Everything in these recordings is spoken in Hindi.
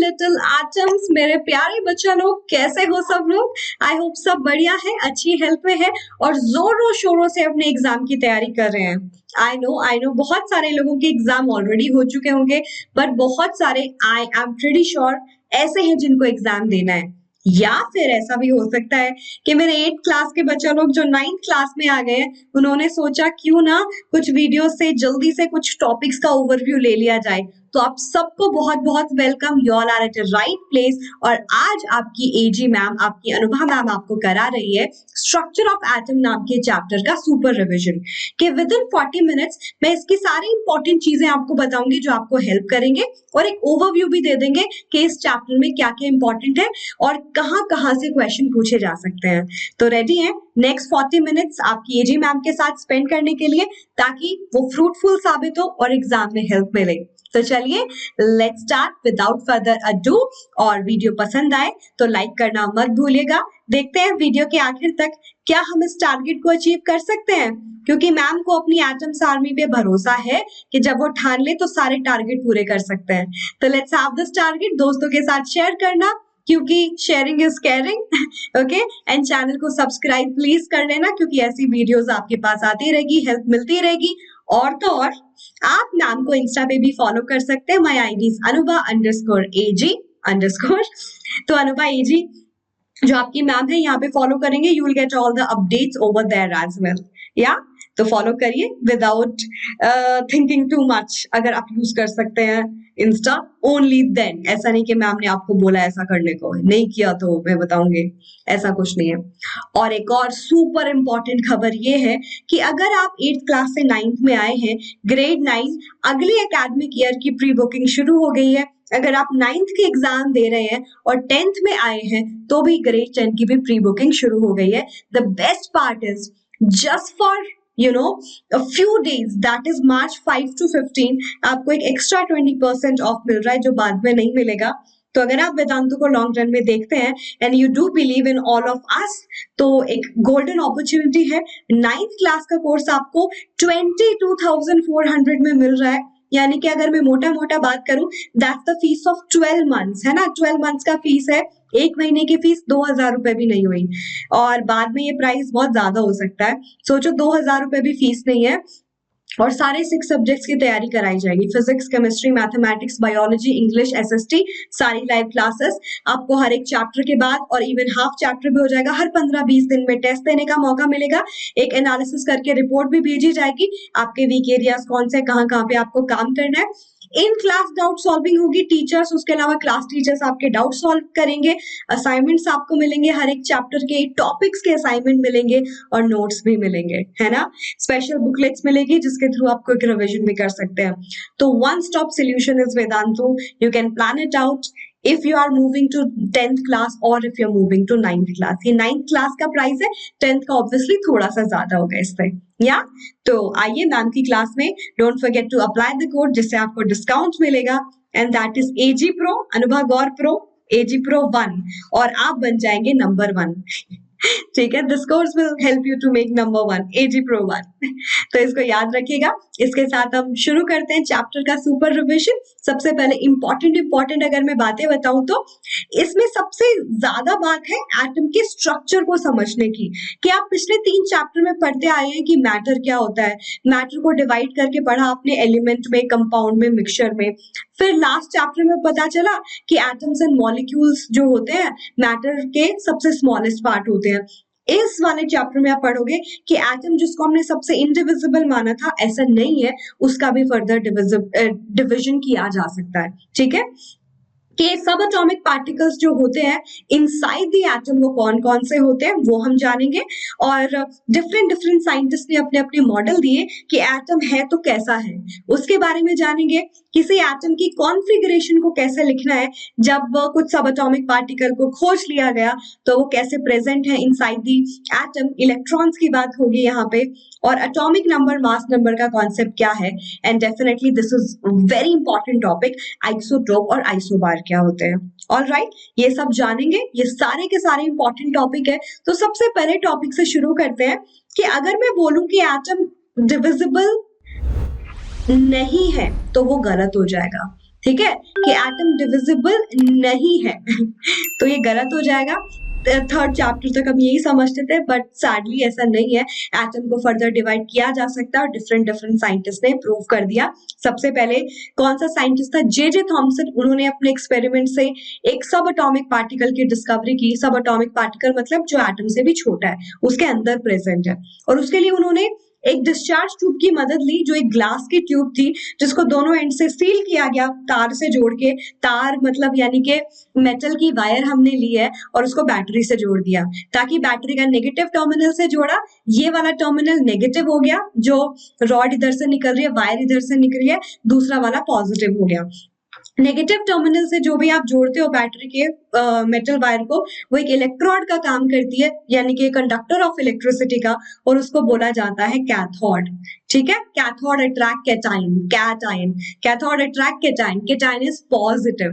लिटिल एटम्स, मेरे प्यारे बच्चा लोग, कैसे हो सब लोग? आई होप सब बढ़िया है, अच्छी हेल्थ में है और जोरों शोरों से अपने एग्जाम की तैयारी कर रहे हैं। आई नो बहुत सारे लोगों के एग्जाम ऑलरेडी हो चुके होंगे, बट बहुत सारे आई एम प्रीटी श्योर ऐसे हैं जिनको एग्जाम देना है। या फिर ऐसा भी हो सकता है कि मेरे 8th क्लास के बच्चा लोग जो 9th क्लास में आ गए हैं, उन्होंने सोचा क्यों ना कुछ वीडियो से जल्दी से कुछ टॉपिक्स का ओवरव्यू ले लिया जाए। तो आप सबको बहुत बहुत welcome, you all are at a right place. और आज आपकी एजी मैम, आपकी अनुभा मैम आपको करा रही है स्ट्रक्चर ऑफ एटम नाम के चैप्टर का सुपर रिविजन कि विद इन 40 मिनट्स मैं इसकी सारी इंपॉर्टेंट चीजें आपको बताऊंगी जो आपको हेल्प करेंगे और एक ओवरव्यू भी दे देंगे कि इस चैप्टर में क्या क्या इंपॉर्टेंट है और कहाँ से क्वेश्चन पूछे जा सकते हैं। तो रेडी है नेक्स्ट 40 मिनट्स आपकी एजी मैम के साथ स्पेंड करने के लिए, ताकि वो फ्रूटफुल साबित हो और एग्जाम में हेल्प मिले। तो चलिए let's start without further ado. और वीडियो पसंद आए तो लाइक करना मत भूलिएगा। देखते हैं वीडियो के आखिर तक क्या हम इस टारगेट को अचीव कर सकते हैं, क्योंकि मैम को अपनी एटम्स आर्मी पे भरोसा है कि जब वो ठान ले तो सारे टारगेट पूरे कर सकते हैं। तो लेट्स हैव दिस टारगेट। दोस्तों के साथ शेयर करना, क्योंकि sharing is caring. Okay, and channel को सब्सक्राइब प्लीज कर लेना, क्योंकि ऐसी वीडियोस आपके पास आती रहेगी, हेल्प मिलती रहेगी। और तो और आप मैम को इंस्टा पे भी फॉलो कर सकते हैं। माई आईडी Anuba_AG_। तो अनुभा एजी जो आपकी मैम है यहाँ पे फॉलो करेंगे, you will get all the updates over there as well. या तो फॉलो करिए विदाउट थिंकिंग टू मच। अगर आप यूज कर सकते हैं इंस्टा ओनली देन, ऐसा नहीं कि मैम ने आपको बोला ऐसा करने को, नहीं किया तो मैं बताऊंगी, ऐसा कुछ नहीं है। और एक और सुपर इंपॉर्टेंट खबर ये है कि अगर आप 8th क्लास से 9th में आए हैं, ग्रेड 9 अगले एकेडमिक ईयर की प्री बुकिंग शुरू हो गई है। अगर आप 9th के एग्जाम दे रहे हैं और 10th में आए हैं तो भी ग्रेड 10 की भी प्री बुकिंग शुरू हो गई है। The best part is just for a few days, that is March 5 to 15, आपको एक एक्स्ट्रा 20% ऑफ मिल रहा है जो बाद में नहीं मिलेगा। तो अगर आप वेदांतु को लॉन्ग रन में देखते हैं and you do believe in all of us, तो एक गोल्डन अपॉर्चुनिटी है। 9th क्लास का कोर्स आपको 22,400 में मिल रहा है। यानी कि अगर मैं मोटा मोटा बात करूं, that's the fees of 12 months, है ना। 12 मंथ्स का फीस है, एक महीने की फीस 2,000 रुपए भी नहीं हुई। और बाद में ये प्राइस बहुत ज्यादा हो सकता है, सोचो 2,000 रुपए भी फीस नहीं है। और सारे 6 सब्जेक्ट्स की तैयारी कराई जाएगी, physics, chemistry, mathematics, biology, English, SST, सारी लाइव क्लासेस आपको हर एक चैप्टर के बाद, और इवन हाफ चैप्टर भी हो जाएगा। हर 15-20 दिन में टेस्ट देने का मौका मिलेगा, एक एनालिसिस करके रिपोर्ट भी भेजी जाएगी, आपके वीक एरियाज कौन से, कहाँ पे आपको काम करना है। इन क्लास डाउट सॉल्विंग होगी, टीचर्स उसके अलावा क्लास टीचर्स आपके डाउट सॉल्व करेंगे। असाइनमेंट्स आपको मिलेंगे, हर एक चैप्टर के टॉपिक्स के असाइनमेंट मिलेंगे और नोट्स भी मिलेंगे, है ना। स्पेशल बुकलेट्स मिलेगी जिसके थ्रू आप क्विक रिवीजन भी कर सकते हैं। तो one stop solution is Vedantu, you can plan it out if you are moving to 10th class or if you're moving to 9th class। ये 9th class का प्राइस है, 10th का ऑब्वियसली थोड़ा सा ज्यादा होगा इससे। या तो आइए मैम की क्लास में, don't forget to apply the code जिससे आपको डिस्काउंट मिलेगा, and that is AG Pro, Anubha Gaur pro, AG Pro 1, और आप बन जाएंगे नंबर 1। ठीक है, this course will help you to make number 1, AG Pro 1। तो इसको याद रखिएगा। इसके साथ हम शुरू करते हैं चैप्टर का सुपर रिविजन। सबसे पहले इंपॉर्टेंट अगर मैं बातें बताऊं तो इसमें सबसे ज्यादा बात है एटम के स्ट्रक्चर को समझने की, कि आप पिछले 3 चैप्टर में पढ़ते आए हैं कि मैटर क्या होता है। मैटर को डिवाइड करके पढ़ा आपने, एलिमेंट में, कंपाउंड में, मिक्सचर में। फिर लास्ट चैप्टर में पता चला कि एटम्स एंड मॉलिक्यूल्स जो होते हैं मैटर के सबसे स्मॉलेस्ट पार्ट होते हैं। इस वाले चैप्टर में आप पढ़ोगे कि एटम जिसको हमने सबसे इनडिविजिबल माना था, ऐसा नहीं है, उसका भी फर्दर डिविजन किया जा सकता है। ठीक है, कि सब एटॉमिक पार्टिकल्स जो होते हैं इनसाइड द एटम वो कौन कौन से होते हैं वो हम जानेंगे। और डिफरेंट साइंटिस्ट ने अपने अपने मॉडल दिए कि एटम है तो कैसा है, उसके बारे में जानेंगे। किसी एटम की कॉन्फ़िगरेशन को कैसे लिखना है, जब कुछ सब एटॉमिक पार्टिकल को खोज लिया गया तो वो कैसे प्रेजेंट है इनसाइड द एटम। इलेक्ट्रॉन्स की बात होगी यहाँ पे, और एटॉमिक नंबर, मास नंबर का कॉन्सेप्ट क्या है। And definitely this is very important topic, isotope और आइसोबार क्या होते हैं। ऑल राइट, ये सब जानेंगे, ये सारे के सारे इंपॉर्टेंट टॉपिक है। तो सबसे पहले टॉपिक से शुरू करते हैं कि अगर मैं बोलूं कि एटम डिविजिबल नहीं है तो वो गलत हो जाएगा। ठीक है, कि एटम डिविजिबल नहीं है तो ये गलत हो जाएगा। थर्ड चैप्टर तक हम यही समझते थे, बट सैडली ऐसा नहीं है। एटम को फर्दर डिवाइड किया जा सकता है और डिफरेंट डिफरेंट साइंटिस्ट ने प्रूव कर दिया। सबसे पहले कौन सा साइंटिस्ट था? J Thomson. उन्होंने अपने एक्सपेरिमेंट से एक सब अटोमिक पार्टिकल की डिस्कवरी की। सब अटोमिक पार्टिकल मतलब जो एटम से भी छोटा है, उसके अंदर प्रेजेंट है। और उसके लिए उन्होंने एक डिस्चार्ज ट्यूब की मदद ली, जो एक ग्लास की ट्यूब थी, जिसको दोनों एंड से सील किया गया तार से जोड़ के। तार मतलब यानी कि मेटल की वायर हमने ली है और उसको बैटरी से जोड़ दिया, ताकि बैटरी का नेगेटिव टर्मिनल से जोड़ा, ये वाला टर्मिनल नेगेटिव हो गया, जो रॉड इधर से निकल रही है, वायर इधर से निकल रही है, दूसरा वाला पॉजिटिव हो गया। नेगेटिव टर्मिनल से जो भी आप जोड़ते हो बैटरी के मेटल वायर को, वो एक इलेक्ट्रोड का काम करती है, यानी कि कंडक्टर ऑफ इलेक्ट्रिसिटी का, और उसको बोला जाता है कैथोड। ठीक है, cathode attract cation, cation, cathode attract cation, cation is positive.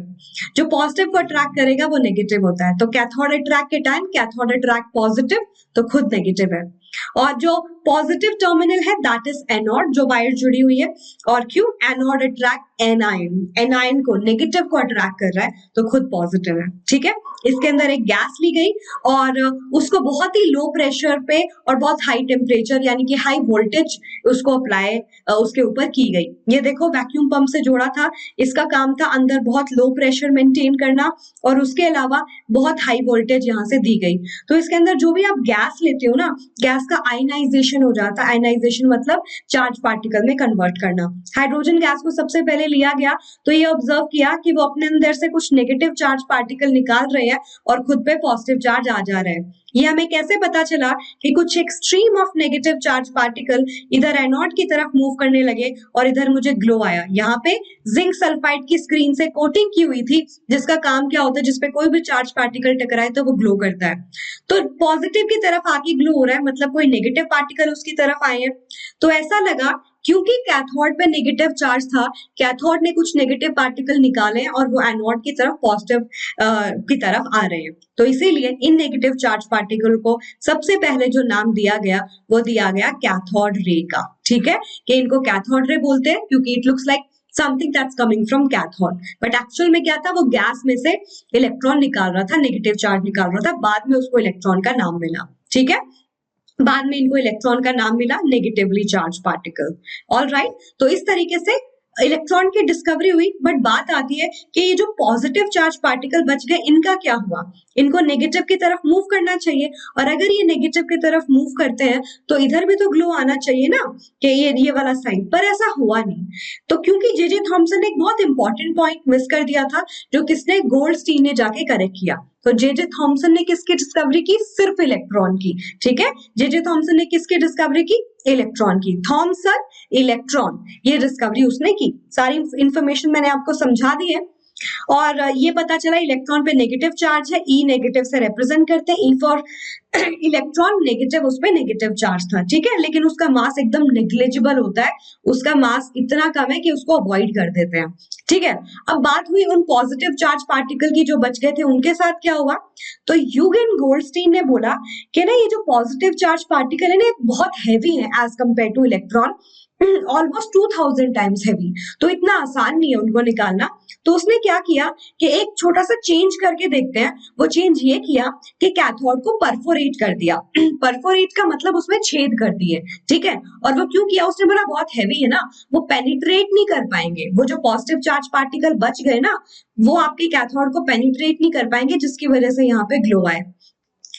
जो पॉजिटिव को अट्रैक्ट करेगा वो नेगेटिव होता है, तो cathode attract cation, cathode attract positive, तो खुद नेगेटिव है। और जो पॉजिटिव टर्मिनल है दैट इज एनोड, जो वायर जुड़ी हुई है। और क्यों? एनोड अट्रैक्ट एनाइन, एनाइन को, नेगेटिव को अट्रैक्ट कर रहा है, तो खुद पॉजिटिव है। ठीक है, इसके अंदर एक गैस ली गई और उसको बहुत ही लो प्रेशर पे और बहुत हाई टेम्परेचर यानी कि हाई वोल्टेज उसको अप्लाई उसके ऊपर की गई। ये देखो वैक्यूम पंप से जोड़ा था, इसका काम था अंदर बहुत लो प्रेशर मेंटेन करना, और उसके अलावा बहुत हाई वोल्टेज यहाँ से दी गई। तो इसके अंदर जो भी आप गैस लेते हो ना, गैस का आयनाइजेशन हो जाता है। आयनाइजेशन मतलब चार्ज पार्टिकल में कन्वर्ट करना। हाइड्रोजन गैस को सबसे पहले लिया गया, तो ये ऑब्जर्व किया कि वो अपने अंदर से कुछ नेगेटिव चार्ज पार्टिकल निकाल रहे हैं और खुद पे पॉजिटिव चार्ज आ जा रहा है। ये हमें कैसे पता चला कि कुछ extreme of negative charge particle इधर एनोड की तरफ मूव करने लगे और इधर मुझे ग्लो आया। यहाँ पे जिंक सल्फाइड की स्क्रीन से कोटिंग की हुई थी, जिसका काम क्या होता है, जिसपे कोई भी चार्ज पार्टिकल टकराए तो वो ग्लो करता है। तो पॉजिटिव की तरफ आके ग्लो हो रहा है, मतलब कोई नेगेटिव पार्टिकल उसकी तरफ आए हैं। तो ऐसा लगा क्योंकि कैथोड पे नेगेटिव चार्ज था, कैथोड ने कुछ नेगेटिव पार्टिकल निकाले और वो एनोड की तरफ पॉजिटिव की तरफ आ रहे हैं। तो इसीलिए इन नेगेटिव चार्ज पार्टिकल को सबसे पहले जो नाम दिया गया वो दिया गया कैथोड रे का। ठीक है, कि इनको कैथोड रे बोलते हैं क्योंकि it looks like something that's coming from cathode, but actual में क्या था, वो गैस में से इलेक्ट्रॉन निकाल रहा था, नेगेटिव चार्ज निकाल रहा था। बाद में उसको इलेक्ट्रॉन का नाम मिला। ठीक है, बाद में इनको इलेक्ट्रॉन का नाम मिला negatively charge particle. All right, तो इस तरीके से इलेक्ट्रॉन की डिस्कवरी हुई। बट बात आती है कि ये जो पॉजिटिव चार्ज पार्टिकल बच गए, इनका क्या हुआ? इनको नेगेटिव की तरफ मूव करना चाहिए, और अगर ये नेगेटिव की तरफ मूव करते हैं तो इधर भी तो ग्लो आना चाहिए ना, कि ये वाला साइन, पर ऐसा हुआ नहीं। तो क्योंकि जे थॉमसन ने एक बहुत इंपॉर्टेंट पॉइंट मिस कर दिया था, जो किसने? गोल्डस्टीन ने जाके करेक्ट किया। तो जे थॉमसन ने किसकी डिस्कवरी की? सिर्फ इलेक्ट्रॉन की। ठीक है, जे थॉमसन ने किसकी डिस्कवरी की? इलेक्ट्रॉन की। थॉमसन इलेक्ट्रॉन, ये डिस्कवरी उसने की। सारी इंफॉर्मेशन मैंने आपको समझा दी है। और ये पता चला इलेक्ट्रॉन पे नेगेटिव चार्ज है, ई नेगेटिव से रिप्रेजेंट करते हैं, ई फॉर इलेक्ट्रॉन, नेगेटिव, उस पे नेगेटिव चार्ज था। ठीक है, लेकिन उसका मास एकदम नेग्लिजिबल होता है, उसका मास इतना कम है कि उसको अवॉइड कर देते हैं। ठीक है, अब बात हुई उन पॉजिटिव चार्ज पार्टिकल की जो बच गए थे, उनके साथ क्या हुआ? तो ह्यूगेन गोल्डस्टीन ने बोला कि ना ये जो पॉजिटिव चार्ज पार्टिकल है ना, बहुत हैवी है as compare to electron, almost 2000 times heavy, तो इतना आसान नहीं है उनको निकालना। तो उसने क्या किया कि एक छोटा सा चेंज करके देखते हैं। वो चेंज ये किया कि कैथोड को परफोरेट कर दिया। परफोरेट का मतलब उसमें छेद कर दिए। ठीक है, और वो क्यों किया? उसने बोला बहुत हैवी है ना, वो पेनिट्रेट नहीं कर पाएंगे, वो जो पॉजिटिव चार्ज पार्टिकल बच गए ना, वो आपके कैथोड को पेनिट्रेट नहीं कर पाएंगे, जिसकी वजह से यहाँ पे ग्लो आए।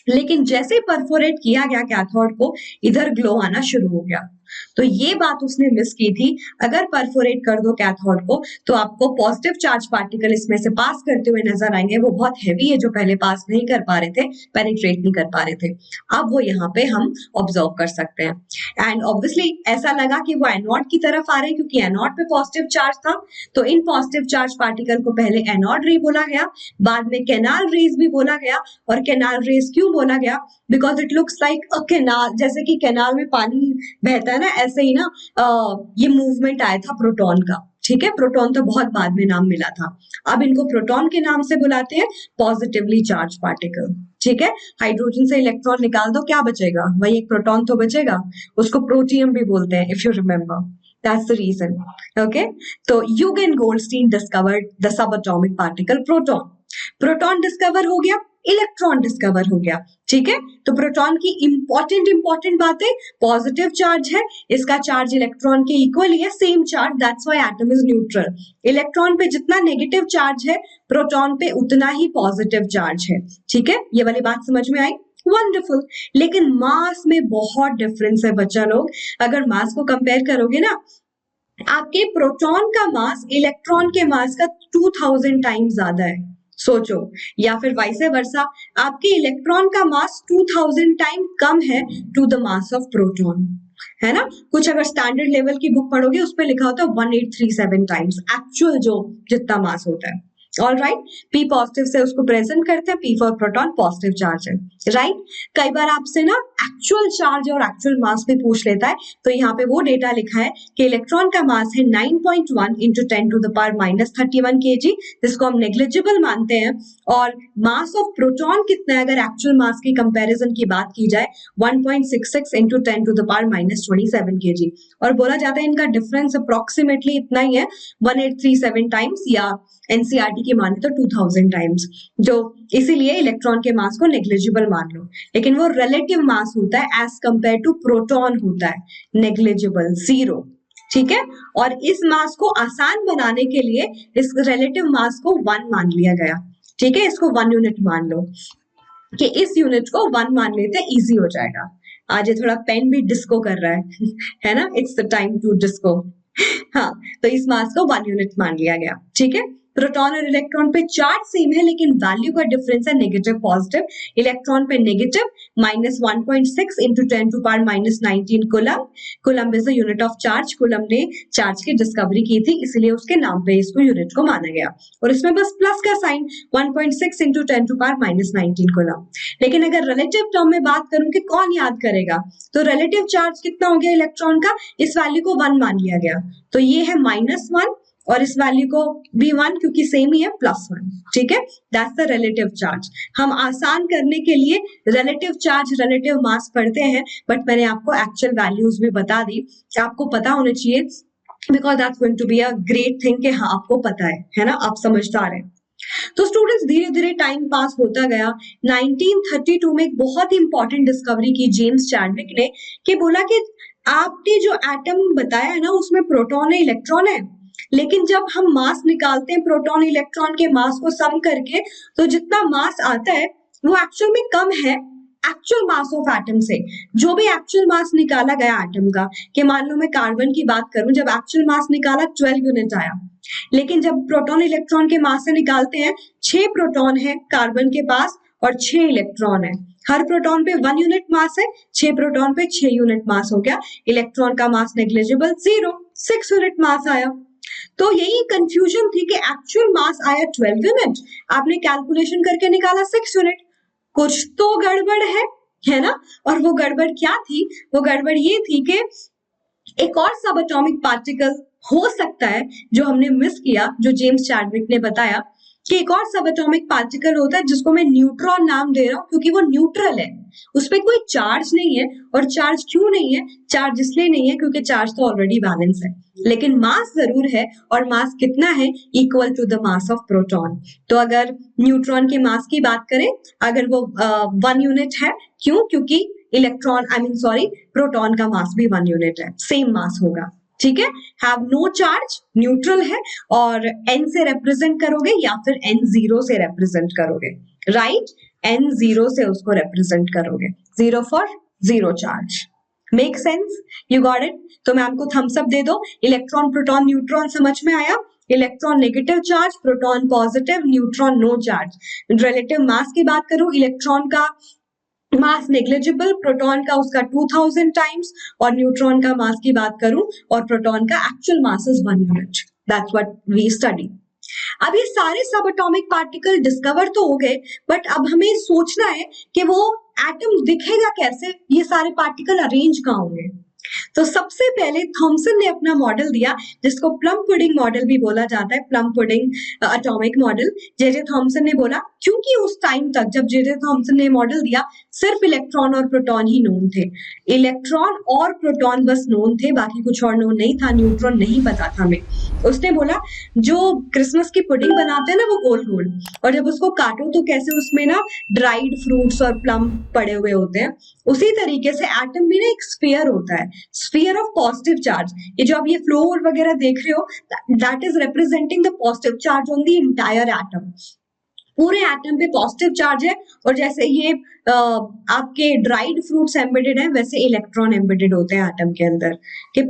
लेकिन जैसे परफोरेट किया गया कैथोड को, इधर ग्लो आना शुरू हो गया। तो ये बात उसने मिस की थी। अगर परफोरेट कर दो कैथोड को, तो आपको पॉजिटिव चार्ज पार्टिकल इसमें से पास करते हुए नजर आएंगे। वो बहुत हैवी है, जो पहले पास नहीं कर पा रहे थे, पेनिट्रेट नहीं कर पा रहे थे। अब वो यहाँ पे हम ऑब्जर्व कर सकते हैं। एंड ऑब्वियसली ऐसा लगा कि वो एनोड की तरफ आ रहे हैं, क्योंकि एनोड पे पॉजिटिव चार्ज था। तो इन पॉजिटिव चार्ज पार्टिकल को पहले एनोड रे बोला गया, बाद में कैनाल रेज भी बोला गया। और कैनाल रेज क्यों बोला गया? Because it looks like a canal, जैसे कि कैनाल में पानी बहता है ना, ऐसे ही ना ये मूवमेंट आया था प्रोटॉन का। ठीक है, प्रोटॉन तो बहुत बाद में नाम मिला था। अब इनको प्रोटॉन के नाम से बुलाते हैं, पॉजिटिवली चार्ज पार्टिकल। ठीक है, हाइड्रोजन से इलेक्ट्रॉन निकाल दो, क्या बचेगा? वही एक प्रोटॉन तो बचेगा, उसको प्रोटियम भी बोलते हैं, if you remember. That's the reason. Okay. तो Eugene Goldstein discovered the subatomic particle proton. Proton discover हो गया, इलेक्ट्रॉन डिस्कवर हो गया। ठीक है, तो प्रोटॉन की इंपॉर्टेंट बातें, पॉजिटिव चार्ज है, इसका चार्ज इलेक्ट्रॉन के इक्वल ही है, same charge, that's why atom is neutral. Electron पे जितना नेगेटिव चार्ज है, प्रोटॉन पे उतना ही पॉजिटिव चार्ज है। ठीक है, ये वाली बात समझ में आई? वंडरफुल। लेकिन मास में बहुत डिफरेंस है बच्चा लोग। अगर मास को कंपेयर करोगे ना, आपके प्रोटॉन का मास इलेक्ट्रॉन के मास का 2000 टाइम्स ज्यादा है, सोचो। या फिर वाइसे वर्सा, आपके इलेक्ट्रॉन का मास 2000 टाइम कम है to the mass of proton, है ना। कुछ अगर स्टैंडर्ड लेवल की बुक पढ़ोगे, उस पर लिखा होता है 1837 टाइम्स एक्चुअल जो जितना मास होता है। ऑल राइट, पी पॉजिटिव से उसको प्रेजेंट करते हैं, P for proton positive charge है, राइट। कई बार आपसे ना एक्चुअल चार्ज और एक्चुअल मास भी पूछ लेता है, तो यहाँ पे वो डेटा लिखा है कि इलेक्ट्रॉन का मास है 9.1 into 10 to the power -31 kg, जिसको हम नेग्लिजिबल मानते हैं। और मास ऑफ प्रोटॉन कितना है अगर एक्चुअल मास की कंपैरिजन की बात की जाए, 1.66 into 10 to the power -27 kg। और बोला जाता है इनका डिफरेंस अप्रोक्सीमेटली इतना ही है, 1837 टाइम्स, या एनसीईआरटी की माने तो 2000 टाइम्स, जो इसीलिए इलेक्ट्रॉन के मास को नेग्लिजिबल मान लो। लेकिन वो रिलेटिव मास होता है, एज कंपेयर टू प्रोटॉन होता है नेग्लिजिबल, 0। ठीक है, और इस मास को आसान बनाने के लिए इस रिलेटिव मास को 1 मान लिया गया। ठीक है, इसको 1 यूनिट मान लो, कि इस यूनिट को 1 मान लेते हैं, इजी हो जाएगा। आज ये थोड़ा पेन भी डिस्को कर रहा है है ना, it's the time to disco. हाँ, तो इस मास को 1 यूनिट मान लिया गया। ठीक है, प्रोटॉन और इलेक्ट्रॉन पे चार्ज सेम है, लेकिन वैल्यू का डिफरेंस है नेगेटिव पॉजिटिव। इलेक्ट्रॉन पे negative -1.6 into 10 to power -19 coulomb. Coulomb is the unit of charge. Coulomb ने चार्ज की डिस्कवरी की थी, इसलिए उसके नाम पे इसको यूनिट को माना गया। और इसमें बस प्लस का sign, 1.6 into 10 to power -19 coulomb. लेकिन अगर रिलेटिव टर्म में बात करूं कि कौन याद करेगा, तो रिलेटिव चार्ज कितना हो गया इलेक्ट्रॉन का, इस वैल्यू को 1 मान लिया गया, तो ये है -1, और इस वैल्यू को भी 1 क्योंकि सेम ही है, +1। ठीक है, दैट्स द रिलेटिव चार्ज। हम आसान करने के लिए रिलेटिव चार्ज, रिलेटिव मास पढ़ते हैं, बट मैंने आपको एक्चुअल वैल्यूज भी बता दी, आपको पता होना चाहिए, because that's going to be a great thing कि हाँ आपको पता है ना, आप समझदार हैं। तो स्टूडेंट्स, धीरे धीरे टाइम पास होता गया। 1932 में एक बहुत ही इंपॉर्टेंट डिस्कवरी की जेम्स चैडविक ने, कि बोला कि आपने जो एटम बताया है ना, उसमें प्रोटॉन है, इलेक्ट्रॉन है, लेकिन जब हम मास निकालते हैं प्रोटॉन इलेक्ट्रॉन के मास को सम करके, तो जितना मास आता है वो एक्चुअल में कम है एक्चुअल मास ऑफ एटम से। जो भी एक्चुअल मास निकाला गया एटम का, कि मान लो मैं कार्बन की बात करूं, जब एक्चुअल मास निकाला 12 यूनिट आया, लेकिन जब प्रोटॉन इलेक्ट्रॉन के मास से निकालते हैं, 6 प्रोटॉन है कार्बन के पास और 6 इलेक्ट्रॉन है। हर प्रोटॉन पे 1 यूनिट मास है, 6 प्रोटॉन पे 6 यूनिट मास हो गया। इलेक्ट्रॉन का मास नेग्लिजिबल 0, 6 यूनिट मास आया। तो यही कंफ्यूजन थी कि एक्चुअल मास आया 12 यूनिट, आपने कैलकुलेशन करके निकाला 6 यूनिट, कुछ तो गड़बड़ है ना। और वो गड़बड़ क्या थी? वो गड़बड़ ये थी कि एक और सब एटॉमिक पार्टिकल हो सकता है जो हमने मिस किया, जो जेम्स चैडविक ने बताया कि एक और सब एटॉमिक पार्टिकल होता है जिसको मैं न्यूट्रॉन नाम दे रहा हूं, क्योंकि वो न्यूट्रल है, उस पर कोई चार्ज नहीं है। और चार्ज क्यों नहीं है? चार्ज इसलिए नहीं है क्योंकि चार्ज तो ऑलरेडी बैलेंस है, लेकिन मास जरूर है। और मास कितना है? Equal to the mass of proton. तो अगर न्यूट्रॉन के मास की बात करें, अगर वो 1 यूनिट है, क्यों? क्योंकि प्रोटॉन का मास भी 1 यूनिट है, सेम मास होगा। ठीक है, हैव नो चार्ज, न्यूट्रल है, और n से रिप्रेजेंट करोगे या फिर n0 से रिप्रेजेंट करोगे, राइट? n0 से उसको रिप्रेजेंट करोगे, 0 for 0 charge. Make sense? You got it? तो मैम को थम्स अप दे दो। इलेक्ट्रॉन, प्रोटॉन, न्यूट्रॉन समझ में आया? Electron negative charge, proton positive, neutron no charge. Relative mass की बात करूं, इलेक्ट्रॉन का मास नेग्लिजिबल, प्रोटॉन का उसका 2000 टाइम्स, और न्यूट्रॉन का मास की बात करूं, और प्रोटॉन का actual mass is 1 unit. That's what we study. अब ये सारे सब एटॉमिक पार्टिकल डिस्कवर तो हो गए, बट अब हमें सोचना है कि वो एटम दिखेगा कैसे, ये सारे पार्टिकल अरेंज कहाँ होंगे। तो सबसे पहले थॉमसन ने अपना मॉडल दिया, जिसको प्लम पुडिंग मॉडल भी बोला जाता है, plum pudding atomic model. JJ Thomson ने बोला, क्योंकि उस टाइम तक जब जेजे थॉमसन ने मॉडल दिया सिर्फ इलेक्ट्रॉन और प्रोटॉन ही नोन थे, इलेक्ट्रॉन और प्रोटॉन बस नोन थे, बाकी कुछ और नोन नहीं था, न्यूट्रॉन नहीं पता था हमें। उसने बोला जो क्रिसमस की पुडिंग बनाते हैं ना वो गोल गोल, और जब उसको काटो तो कैसे उसमें ना ड्राइड फ्रूट्स और प्लम पड़े हुए होते हैं, उसी तरीके से एटम भी ना एक स्फीयर होता है, स्फीयर ऑफ पॉजिटिव चार्ज। ये जो आप ये फ्लोर वगैरह देख रहे हो, that is representing the positive charge on the entire atom. पूरे एटम पे पॉजिटिव चार्ज है, और जैसे ये आपके ड्राइड फ्रूट्स एम्बेडेड है, वैसे इलेक्ट्रॉन एम्बेडेड होते हैं एटम के अंदर, के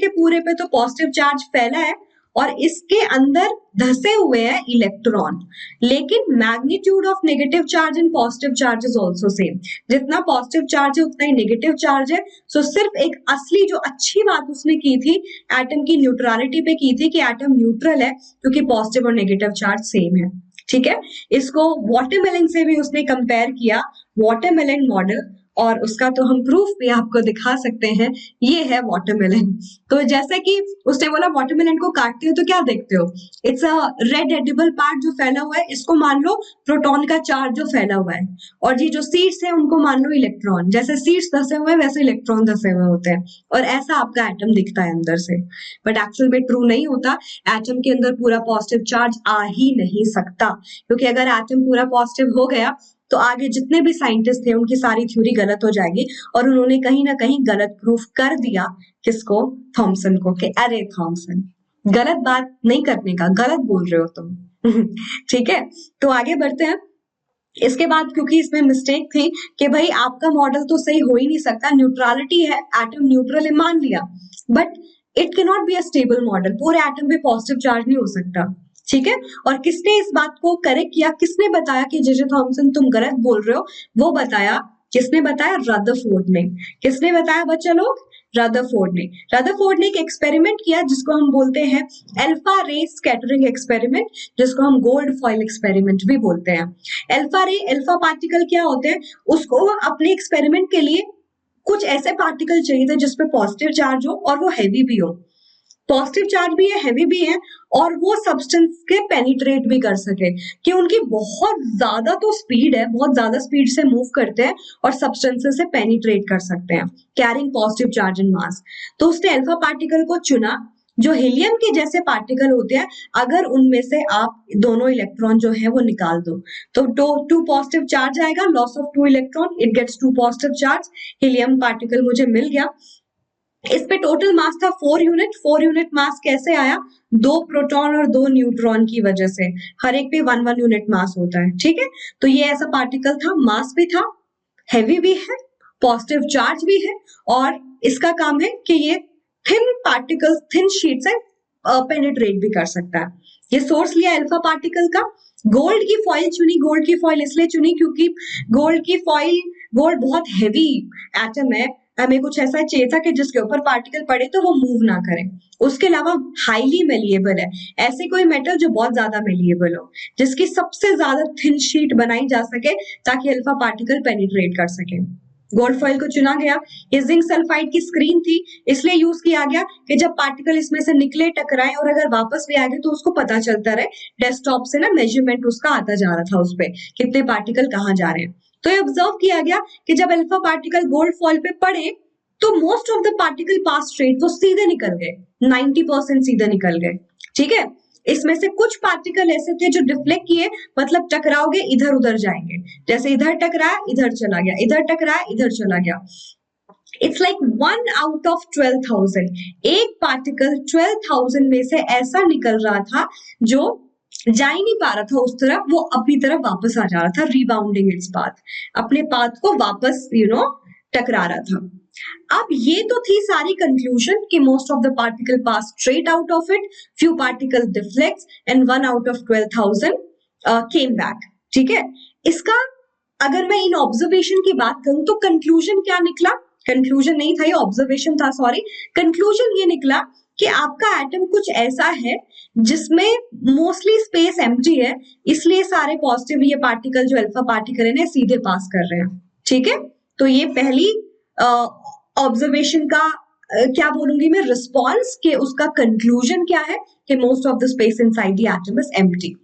पूरे पे तो पॉजिटिव चार्ज फैला है और इसके अंदर धसे हुए हैं इलेक्ट्रॉन। लेकिन magnitude of negative charge and positive charge is also same, जितना पॉजिटिव चार्ज है उतना ही नेगेटिव चार्ज है। सो सिर्फ एक असली जो अच्छी बात उसने की थी एटम की न्यूट्रलिटी पे की थी, कि एटम न्यूट्रल है क्योंकि पॉजिटिव और नेगेटिव चार्ज सेम है। ठीक है, इसको वाटरमेलन से भी उसने कंपेयर किया, वाटरमेलन मॉडल, और उसका तो हम प्रूफ भी आपको दिखा सकते हैं, ये है वाटरमेलन। तो जैसे कि उसने बोला वाटरमेलन को काटते हो तो क्या देखते हो, it's a red edible part जो फैला हुआ है, इसको मान लो प्रोटॉन का चार्ज जो फैला हुआ है, और ये जो सीड्स है उनको मान लो इलेक्ट्रॉन, जैसे सीड्स धसे हुए हैं वैसे इलेक्ट्रॉन धसे हुए होते हैं, और ऐसा आपका एटम दिखता है अंदर से। बट एक्चुअल में ट्रू नहीं होता, एटम के अंदर पूरा पॉजिटिव चार्ज आ ही नहीं सकता, क्योंकि अगर एटम पूरा पॉजिटिव हो गया तो आगे जितने भी साइंटिस्ट थे उनकी सारी थ्योरी गलत हो जाएगी, और उन्होंने कहीं ना कहीं गलत प्रूफ कर दिया किसको, थॉमसन को, कि अरे थॉमसन गलत बात नहीं करने का, गलत बोल रहे हो तुम। ठीक है, तो आगे बढ़ते हैं। इसके बाद क्योंकि इसमें मिस्टेक थी कि भाई आपका मॉडल तो सही हो ही नहीं सकता, न्यूट्रलिटी है, एटम न्यूट्रल है मान लिया, but it can not be a stable model, पूरे एटम पे पॉजिटिव चार्ज नहीं हो सकता। ठीक है, और किसने इस बात को करेक्ट किया, किसने बताया कि जेजे थॉमसन तुम गलत बोल रहे हो, वो बताया, किसने बताया, रदरफोर्ड ने। किसने बताया बच्चा लोग, रदरफोर्ड ने। रदरफोर्ड ने एक एक्सपेरिमेंट किया जिसको हम बोलते हैं अल्फा रे स्कैटरिंग एक्सपेरिमेंट, जिसको हम गोल्ड फॉइल एक्सपेरिमेंट भी बोलते हैं। अल्फा रे, अल्फा पार्टिकल क्या होते हैं, उसको अपने एक्सपेरिमेंट के लिए कुछ ऐसे पार्टिकल चाहिए थे जिसपे पॉजिटिव चार्ज हो और वो हैवी भी हो, पॉजिटिव चार्ज भी है, हैवी भी है, और वो सब्सटेंस के पेनिट्रेट भी कर सके, कि उनकी बहुत ज्यादा तो स्पीड है, बहुत ज्यादा स्पीड से मूव करते हैं और सब्सटेंसेस से पेनिट्रेट कर सकते हैं, carrying positive charge and mass. तो उसने अल्फा पार्टिकल को चुना जो हीलियम के जैसे पार्टिकल होते हैं, अगर उनमें से आप दोनों इलेक्ट्रॉन जो है वो निकाल दो तो टू पॉजिटिव चार्ज आएगा, loss of 2 electron, it gets 2 positive charge, helium particle मुझे मिल गया। इस पे टोटल मास था 4 यूनिट। 4 यूनिट मास कैसे आया, 2 प्रोटॉन और 2 न्यूट्रॉन की वजह से, हर एक पे 1 यूनिट मास होता है। ठीक है, तो ये ऐसा पार्टिकल था, मास भी था, हैवी भी है, पॉजिटिव चार्ज भी है, और इसका काम है कि ये थिन पार्टिकल्स, थिन शीट से पेनिट्रेट भी कर सकता है। ये सोर्स लिया अल्फा पार्टिकल का, गोल्ड की फॉइल चुनी, गोल्ड की फॉइल इसलिए चुनी क्योंकि गोल्ड की फॉइल, गोल्ड बहुत हैवी एटम है, हमें कुछ ऐसा चाहिए था कि जिसके ऊपर पार्टिकल पड़े तो वो मूव ना करें। उसके अलावा हाईली मेलिएबल है, ऐसे कोई मेटल जो बहुत ज्यादा मेलिएबल हो, जिसकी सबसे ज्यादा थिन शीट बनाई जा सके ताकि अल्फा पार्टिकल पेनिट्रेट कर सके। गोल्ड फॉइल को चुना गया। ये जिंक सल्फाइड की स्क्रीन थी, इसलिए यूज किया गया कि जब पार्टिकल इसमें से निकले, टकराए और अगर वापस भी आ गए तो उसको पता चलता रहे, डेस्कटॉप से ना मेजरमेंट उसका आता जा रहा था उस पर, कितने पार्टिकल कहाँ जा रहे हैं। तो ये ऑब्जर्व किया गया कि जब अल्फा पार्टिकल गोल्ड फॉइल पे पड़े तो most of the particle pass straight, वो सीधे निकल गए, 90% सीधे निकल गए। ठीक है, इसमें से कुछ पार्टिकल ऐसे थे जो डिफ्लेक्ट किए, मतलब टकराओगे इधर उधर जाएंगे, जैसे इधर टकराया इधर चला गया, इधर टकराया इधर चला गया। इट्स लाइक 1 आउट ऑफ 12,000, एक पार्टिकल 12,000 में से ऐसा निकल रहा था जो जा ही नहीं पा रहा था उस तरफ, वो अपनी तरफ वापस आ जा रहा था, रिबाउंडिंग इट्स पाथ, अपने पाथ को वापस टकरा रहा था। अब ये तो थी सारी कंक्लूजन कि most of the particle pass straight out of it, few particle deflects and 1 out of 12,000 came back. ठीक है, इसका अगर मैं इन ऑब्जर्वेशन की बात करूं तो कंक्लूजन क्या निकला, कंक्लूजन नहीं था ये, ऑब्जर्वेशन था, सॉरी। कंक्लूजन ये निकला कि आपका एटम कुछ ऐसा है जिसमें मोस्टली स्पेस एम्प्टी है, इसलिए सारे पॉजिटिव ये पार्टिकल जो अल्फा पार्टिकल है सीधे पास कर रहे हैं। ठीक है, तो ये पहली ऑब्जर्वेशन का क्या बोलूंगी मैं, रिस्पॉन्स के उसका कंक्लूजन क्या है कि most of the space inside the atom is empty.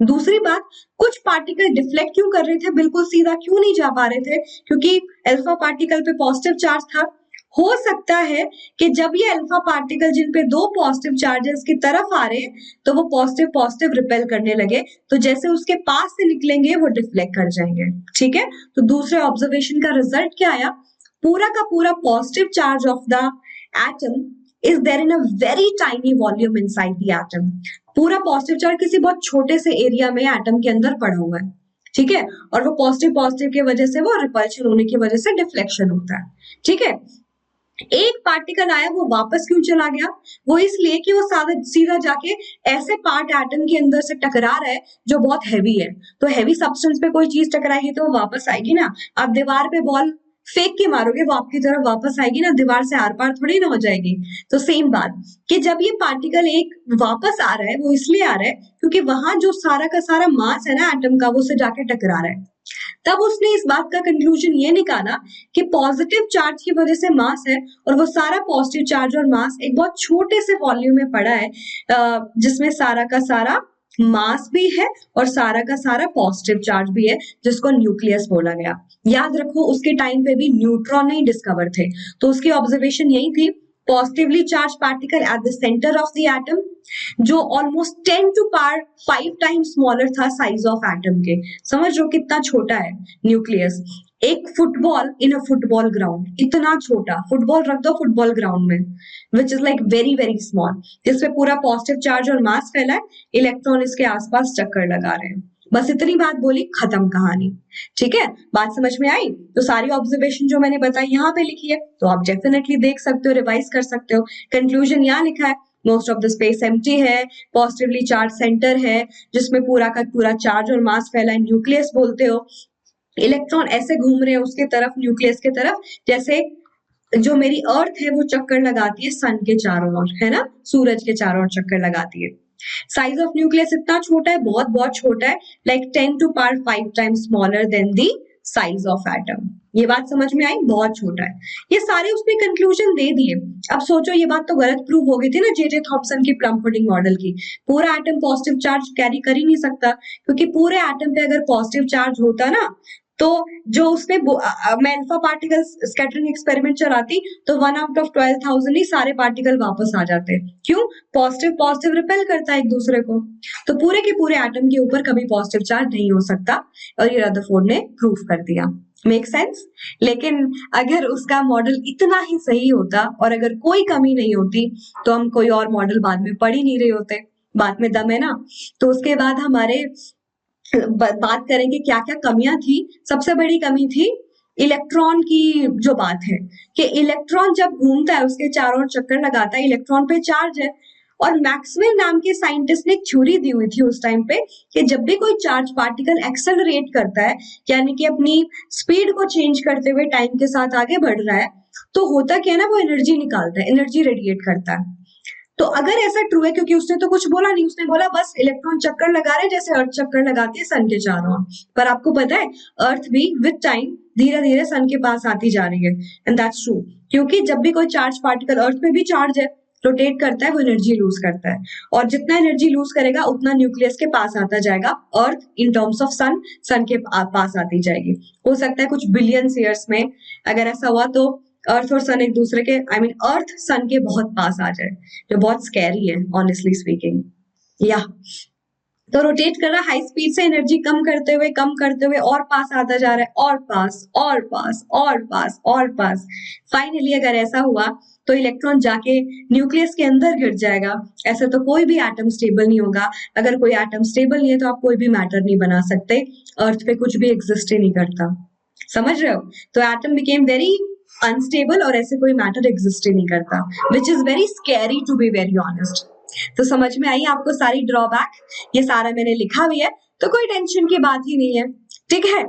दूसरी बात, कुछ पार्टिकल डिफ्लेक्ट क्यों कर रहे थे, बिल्कुल सीधा क्यों नहीं जा पा रहे थे, क्योंकि अल्फा पार्टिकल पे पॉजिटिव चार्ज था। हो सकता है कि जब ये अल्फा पार्टिकल जिन पे दो पॉजिटिव चार्जेस की तरफ आ रहे हैं तो वो पॉजिटिव पॉजिटिव रिपेल करने लगे, तो जैसे उसके पास से निकलेंगे वो डिफ्लेक्ट कर जाएंगे। ठीक है, तो दूसरे ऑब्जर्वेशन का रिजल्ट क्या आया, पूरा का पूरा positive charge of the atom is there in a very tiny volume inside the atom। पूरा पॉजिटिव चार्ज किसी बहुत छोटे से एरिया में एटम के अंदर पड़ा हुआ है। ठीक है, और वो पॉजिटिव पॉजिटिव की वजह से, वो रिपल्शन होने की वजह से डिफ्लेक्शन होता है। ठीक है, एक पार्टिकल आया, वो वापस क्यों चला गया, वो इसलिए कि वो सीधा जाके ऐसे पार्ट एटम के अंदर से टकरा रहा है जो बहुत हैवी है। तो हैवी सब्सटेंस पे कोई चीज टकराएगी तो वो वापस आएगी ना। आप दीवार पे बॉल फेंक के मारोगे, वो आपकी तरफ वापस आएगी ना, दीवार से आर पार थोड़ी ना हो जाएगी। तो सेम बात कि जब ये पार्टिकल एक वापस आ रहा है, वो इसलिए आ रहा है क्योंकि वहां जो सारा का सारा मास है ना एटम का, वो से जाके टकरा रहा है। तब उसने इस बात का कंक्लूजन ये निकाला कि पॉजिटिव चार्ज की वजह से मास है, और वो सारा पॉजिटिव चार्ज और मास एक बहुत छोटे से वॉल्यूम में पड़ा है, जिसमें सारा का सारा मास भी है और सारा का सारा पॉजिटिव चार्ज भी है, जिसको न्यूक्लियस बोला गया। याद रखो, उसके टाइम पे भी न्यूट्रॉन नहीं डिस्कवर थे, तो उसकी ऑब्जर्वेशन यही थी, positively charge particle at the centre of the atom, जो almost 10 to power 5 times smaller था साइज ऑफ एटम के। समझ लो कितना छोटा है न्यूक्लियस। एक football in a football ground, इतना छोटा फुटबॉल रख दो फुटबॉल ग्राउंड में, which is like very very small, जिसपे पूरा पॉजिटिव चार्ज और मास फैला है, इलेक्ट्रॉन इसके आसपास चक्कर लगा रहे हैं। बस इतनी बात बोली, खत्म कहानी। ठीक है, बात समझ में आई? तो सारी ऑब्जर्वेशन जो मैंने बताई यहाँ पे लिखी है, तो आप डेफिनेटली देख सकते हो, रिवाइज कर सकते हो। कंक्लूजन यहाँ लिखा है, most of the space empty है, पॉजिटिवली चार्ज सेंटर है जिसमें पूरा का पूरा चार्ज और मास फैला है, न्यूक्लियस बोलते हो। इलेक्ट्रॉन ऐसे घूम रहे हैं उसके तरफ, न्यूक्लियस के तरफ, जैसे जो मेरी अर्थ है वो चक्कर लगाती है सन के चारों ओर, है ना, सूरज के चारों ओर चक्कर लगाती है। साइज ऑफ न्यूक्लियस इतना छोटा है, बहुत बहुत छोटा है, like 10 to power 5 times smaller than the size of atom. ये बात समझ में आई, बहुत छोटा है। ये सारे उसने कंक्लूजन दे दिए। अब सोचो, ये बात तो गलत प्रूव हो गई थी ना जे थॉमसन की प्लम पुडिंग मॉडल की। पूरा एटम पॉजिटिव चार्ज कैरी कर ही नहीं सकता, क्योंकि पूरे एटम पे अगर पॉजिटिव चार्ज होता ना, तो जो उसने मैं अल्फा पार्टिकल स्कैटरिंग एक्सपेरिमेंट चलाती तो 1 आउट ऑफ 12,000 ही सारे पार्टिकल वापस आ जाते। क्यों? पॉजिटिव पॉजिटिव रिपेल करता है एक दूसरे को, तो पूरे के पूरे एटम के ऊपर कभी पॉजिटिव चार्ज नहीं हो सकता, और ये रदरफोर्ड ने प्रूफ कर दिया। Make sense? लेकिन अगर उसका मॉडल इतना ही सही होता और अगर कोई कमी नहीं होती, तो हम कोई और मॉडल बाद में पढ़ ही नहीं रहे होते। बात में दम है ना। तो उसके बाद हमारे बात करेंगे क्या क्या कमियां थी। सबसे बड़ी कमी थी इलेक्ट्रॉन की, जो बात है कि इलेक्ट्रॉन जब घूमता है उसके चारों ओर चक्कर लगाता है, इलेक्ट्रॉन पे चार्ज है, और मैक्सवेल नाम के साइंटिस्ट ने एक थ्योरी दी हुई थी उस टाइम पे कि जब भी कोई चार्ज पार्टिकल एक्सेलरेट करता है, यानी कि अपनी स्पीड को चेंज करते हुए टाइम के साथ आगे बढ़ रहा है, तो होता क्या है ना, वो एनर्जी निकालता है, एनर्जी रेडिएट करता है। तो अगर ऐसा ट्रू है, क्योंकि उसने तो कुछ बोला नहीं, उसने बोला बस इलेक्ट्रॉन चक्कर लगा रहे जैसे अर्थ चक्कर लगाती है सन के चारों ओर, पर आपको पता है अर्थ भी विद टाइम धीरे धीरे सन के पास आती जा रही है, एंड दैट्स ट्रू, क्योंकि जब भी कोई चार्ज पार्टिकल, अर्थ में भी चार्ज है, रोटेट करता है, वो एनर्जी लूज करता है, और जितना एनर्जी लूज करेगा उतना न्यूक्लियस के पास आता जाएगा, अर्थ इन टर्म्स ऑफ सन के पास आती जाएगी। हो सकता है कुछ बिलियंस ईयर्स में अगर ऐसा हुआ तो अर्थ और सन एक दूसरे के, आई मीन अर्थ सन के बहुत पास आ जाए, जो बहुत स्कैरी है ऑनेस्टली स्पीकिंग। या तो रोटेट कर रहा हाई स्पीड से, एनर्जी कम करते हुए और पास आता जा रहा है, और पास और पास और पास और पास। फाइनली अगर ऐसा हुआ तो इलेक्ट्रॉन जाके न्यूक्लियस के अंदर गिर जाएगा। ऐसे तो कोई भी एटम स्टेबल नहीं होगा। अगर कोई एटम स्टेबल नहीं है तो आप कोई भी मैटर नहीं बना सकते, अर्थ पे कुछ भी एग्जिस्ट ही नहीं करता। समझ रहे हो? तो एटम बिकेम वेरी अनस्टेबल, और ऐसे कोई मैटर एग्जिस्ट ही नहीं करता, which is very scary to be very honest. तो समझ में आई आपको सारी ड्रॉबैक? ये सारा मैंने लिखा भी है, तो कोई टेंशन की बात ही नहीं है। ठीक है,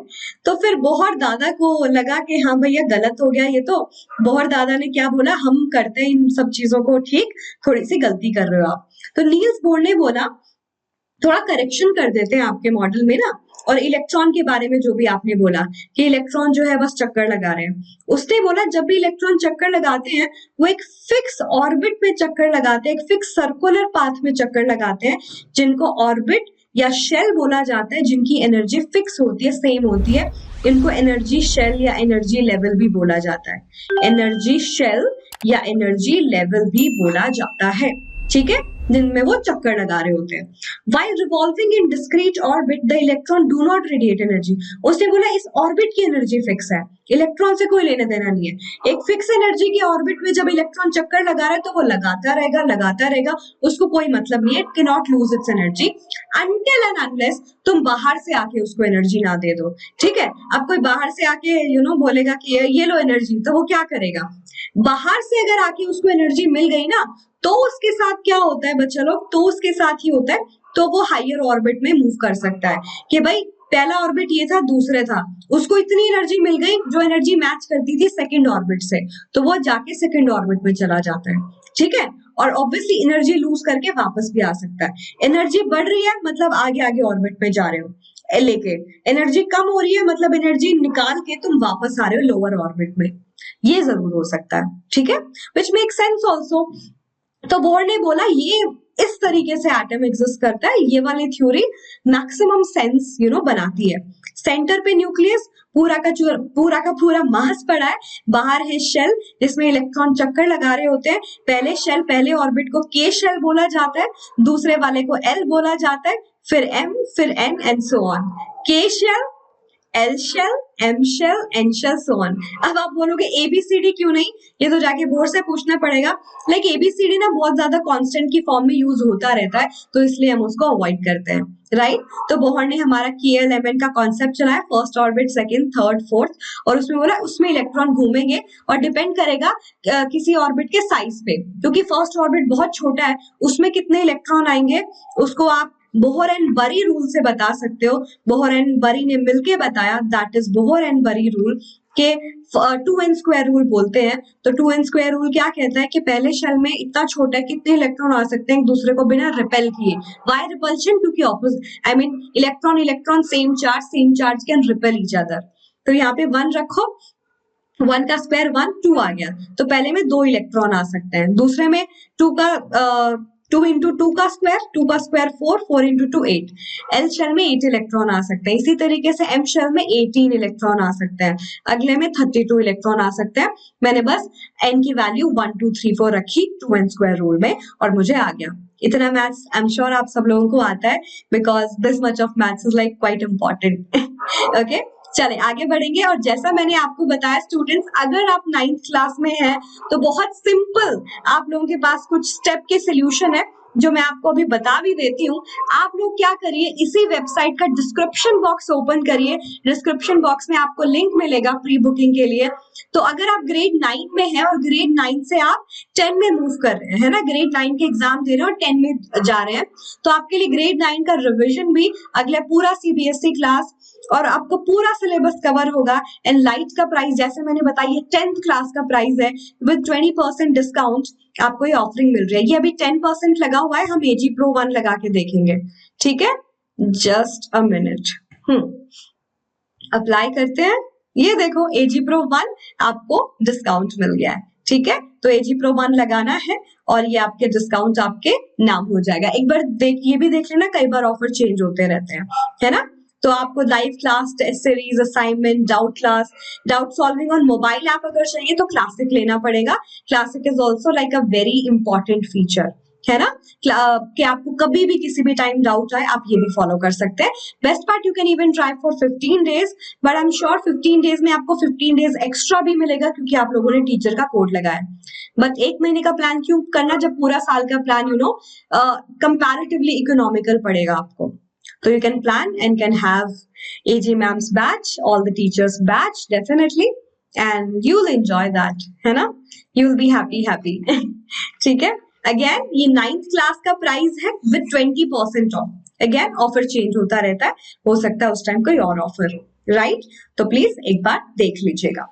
तो फिर बोहर दादा को लगा कि हाँ भैया गलत हो गया ये तो। बोहर दादा ने क्या बोला, हम करते हैं इन सब चीजों को ठीक, थोड़ी सी गलती कर रहे हो आप। तो नील्स बोर ने बोला थोड़ा करेक्शन कर देते हैं आपके मॉडल में ना, और इलेक्ट्रॉन के बारे में जो भी आपने बोला कि इलेक्ट्रॉन जो है बस चक्कर लगा रहे हैं, उसने बोला जब भी इलेक्ट्रॉन चक्कर लगाते हैं वो एक फिक्स ऑर्बिट में चक्कर लगाते हैं, एक फिक्स सर्कुलर पाथ में चक्कर लगाते हैं, जिनको ऑर्बिट या शेल बोला जाता है, जिनकी एनर्जी फिक्स होती है, सेम होती है। इनको एनर्जी शेल या एनर्जी लेवल भी बोला जाता है, एनर्जी शेल या एनर्जी लेवल भी बोला जाता है, ठीक है, जिनमें वो चक्कर लगा रहे होते हैं। While revolving in discrete orbit, the electron do not radiate energy. उसने बोला इस ऑर्बिट की एनर्जी फिक्स है, इलेक्ट्रॉन से कोई लेना देना नहीं है। एक फिक्स एनर्जी की ऑर्बिट में जब इलेक्ट्रॉन चक्कर लगा रहा है तो वो लगाता रहेगा, उसको कोई मतलब नहीं है, it can not lose its energy until and unless तुम बाहर से आके उसको एनर्जी ना दे दो, ठीक है। अब कोई बाहर से आके बोलेगा कि ये लो एनर्जी, तो वो क्या करेगा, बाहर से अगर आके उसको एनर्जी मिल गई ना, तो उसके साथ क्या होता है बच्चा लोग, तो उसके साथ ही होता है, तो वो हायर ऑर्बिट में मूव कर सकता है कि भाई पहला ऑर्बिट ये था, दूसरे था, उसको इतनी एनर्जी मिल गई जो एनर्जी मैच करती थी सेकंड ऑर्बिट से, तो वो जाके सेकंड ऑर्बिट में चला जाता है, ठीक है। और ऑब्वियसली एनर्जी लूज करके वापस भी आ सकता है। एनर्जी बढ़ रही है मतलब आगे आगे ऑर्बिट में जा रहे हो, लेके एनर्जी कम हो रही है मतलब एनर्जी निकाल के तुम वापस आ रहे हो लोअर ऑर्बिट में, ये जरूर हो सकता है, ठीक है, विच मेक सेंस ऑल्सो। तो बोर ने बोला ये इस तरीके से एटम एग्जिस्ट करता है, ये वाली थ्योरी मैक्सिमम सेंस बनाती है। सेंटर पे न्यूक्लियस, पूरा का पूरा मास पड़ा है, बाहर है शेल जिसमें इलेक्ट्रॉन चक्कर लगा रहे होते हैं, पहले शेल, पहले ऑर्बिट को के शेल बोला जाता है, दूसरे वाले को एल बोला जाता है, फिर एम, फिर N and so on, K shell, L shell, M shell, N shell, so on. अब आप बोलोगे एबीसीडी क्यों नहीं, ये तो जाके बोर्ड से पूछना पड़ेगा, लाइक एबीसीडी ना बहुत ज्यादा कांस्टेंट की फॉर्म में यूज होता रहता है, तो इसलिए हम उसको अवॉइड करते हैं, राइट। तो बोहर ने हमारा KLMN का कॉन्सेप्ट चलाया, first orbit, second, third, fourth, और उसमें बोला उसमें इलेक्ट्रॉन घूमेंगे और डिपेंड करेगा किसी ऑर्बिट के साइज पे, क्योंकि फर्स्ट ऑर्बिट बहुत छोटा है, उसमें कितने इलेक्ट्रॉन आएंगे उसको आप बोहर एंड बरी रूल से बता सकते हो। बोहर एंड बरी ने मिलके बताया, दैट इज बोहर एंड बरी रूल के 2n स्क्वायर रूल बोलते हैं। तो 2n स्क्वायर रूल क्या कहता है कि पहले शेल में इतना छोटा है, कितने इलेक्ट्रॉन आ सकते हैं एक दूसरे को बिना रिपेल किए, वाई रिपल्शन, क्योंकि opposite, I mean electron same charge can repel each other. तो यहाँ पे 1 रखो, 1 का स्क्वायर 1, 2 आ गया, तो पहले में 2 इलेक्ट्रॉन आ सकते हैं, दूसरे में 2 इंटू 2 का स्क्वायर 4, 4 इंटू 2 8, एल शेल में 8 इलेक्ट्रॉन आ सकते हैं। इसी तरीके से एम शेल में 18 इलेक्ट्रॉन आ सकते हैं, अगले में 32 इलेक्ट्रॉन आ सकते हैं। मैंने बस एन की वैल्यू 1 2 3 4 रखी 2n स्क्वायर रूल में और मुझे आ गया। इतना मैथ्स आई एम श्योर आप सब लोगों को आता है, because this much of maths is like quite important. Okay, चले आगे बढ़ेंगे। और जैसा मैंने आपको बताया स्टूडेंट्स, अगर आप 9th क्लास में हैं तो बहुत सिंपल आप लोगों के पास कुछ स्टेप के सोल्यूशन है जो मैं आपको अभी बता भी देती हूँ। आप लोग क्या करिए, इसी वेबसाइट का डिस्क्रिप्शन बॉक्स ओपन करिए, डिस्क्रिप्शन बॉक्स में आपको लिंक मिलेगा प्री बुकिंग के लिए। तो अगर आप ग्रेड 9 में हैं और ग्रेड 9 से आप 10 में मूव कर रहे हैं ना, ग्रेड 9 के एग्जाम दे रहे हैं और 10 में जा रहे हैं, तो आपके लिए ग्रेड 9 का रिविजन भी, अगला पूरा CBSE क्लास और आपको पूरा सिलेबस कवर होगा। एंड लाइट का प्राइस जैसे मैंने बताया 10th क्लास का प्राइस है, विद 20% डिस्काउंट आपको ये ऑफरिंग मिल रही है। ये अभी 10% लगा हुआ है, हम AG Pro 1 लगा के देखेंगे, ठीक है, जस्ट अ मिनट। अप्लाई करते हैं, ये देखो AG Pro 1 आपको डिस्काउंट मिल गया है, ठीक है। तो AG Pro 1 लगाना है और ये आपके डिस्काउंट आपके नाम हो जाएगा। एक बार ये भी देख लेना, कई बार ऑफर चेंज होते रहते हैं, है ना। तो आपको live class, test series, assignment, doubt class, doubt solving और मोबाइल ऐप अगर चाहिए तो क्लासिक लेना पड़ेगा। Classic is also like a very important feature, है ना, कि आपको कभी भी किसी भी टाइम डाउट आए आप ये भी फॉलो कर सकते हैं। Best part, you can even try for 15 days, but I am sure 15 days में आपको 15 डेज एक्स्ट्रा भी मिलेगा क्योंकि आप लोगों ने टीचर का कोड लगाया। बट 1 महीने का प्लान क्यों करना जब पूरा साल का प्लान कंपैरेटिवली इकोनॉमिकल पड़ेगा आपको। So you can plan and can have AG Ma'am's batch, all the teachers batch definitely, and you'll enjoy that, है ना? You'll be happy. ठीक है? Again ये 9th क्लास का प्राइस है with 20% of. Again offer change होता रहता है, हो सकता है उस टाइम कोई और ऑफर हो, राइट? तो प्लीज एक बार देख लीजिएगा।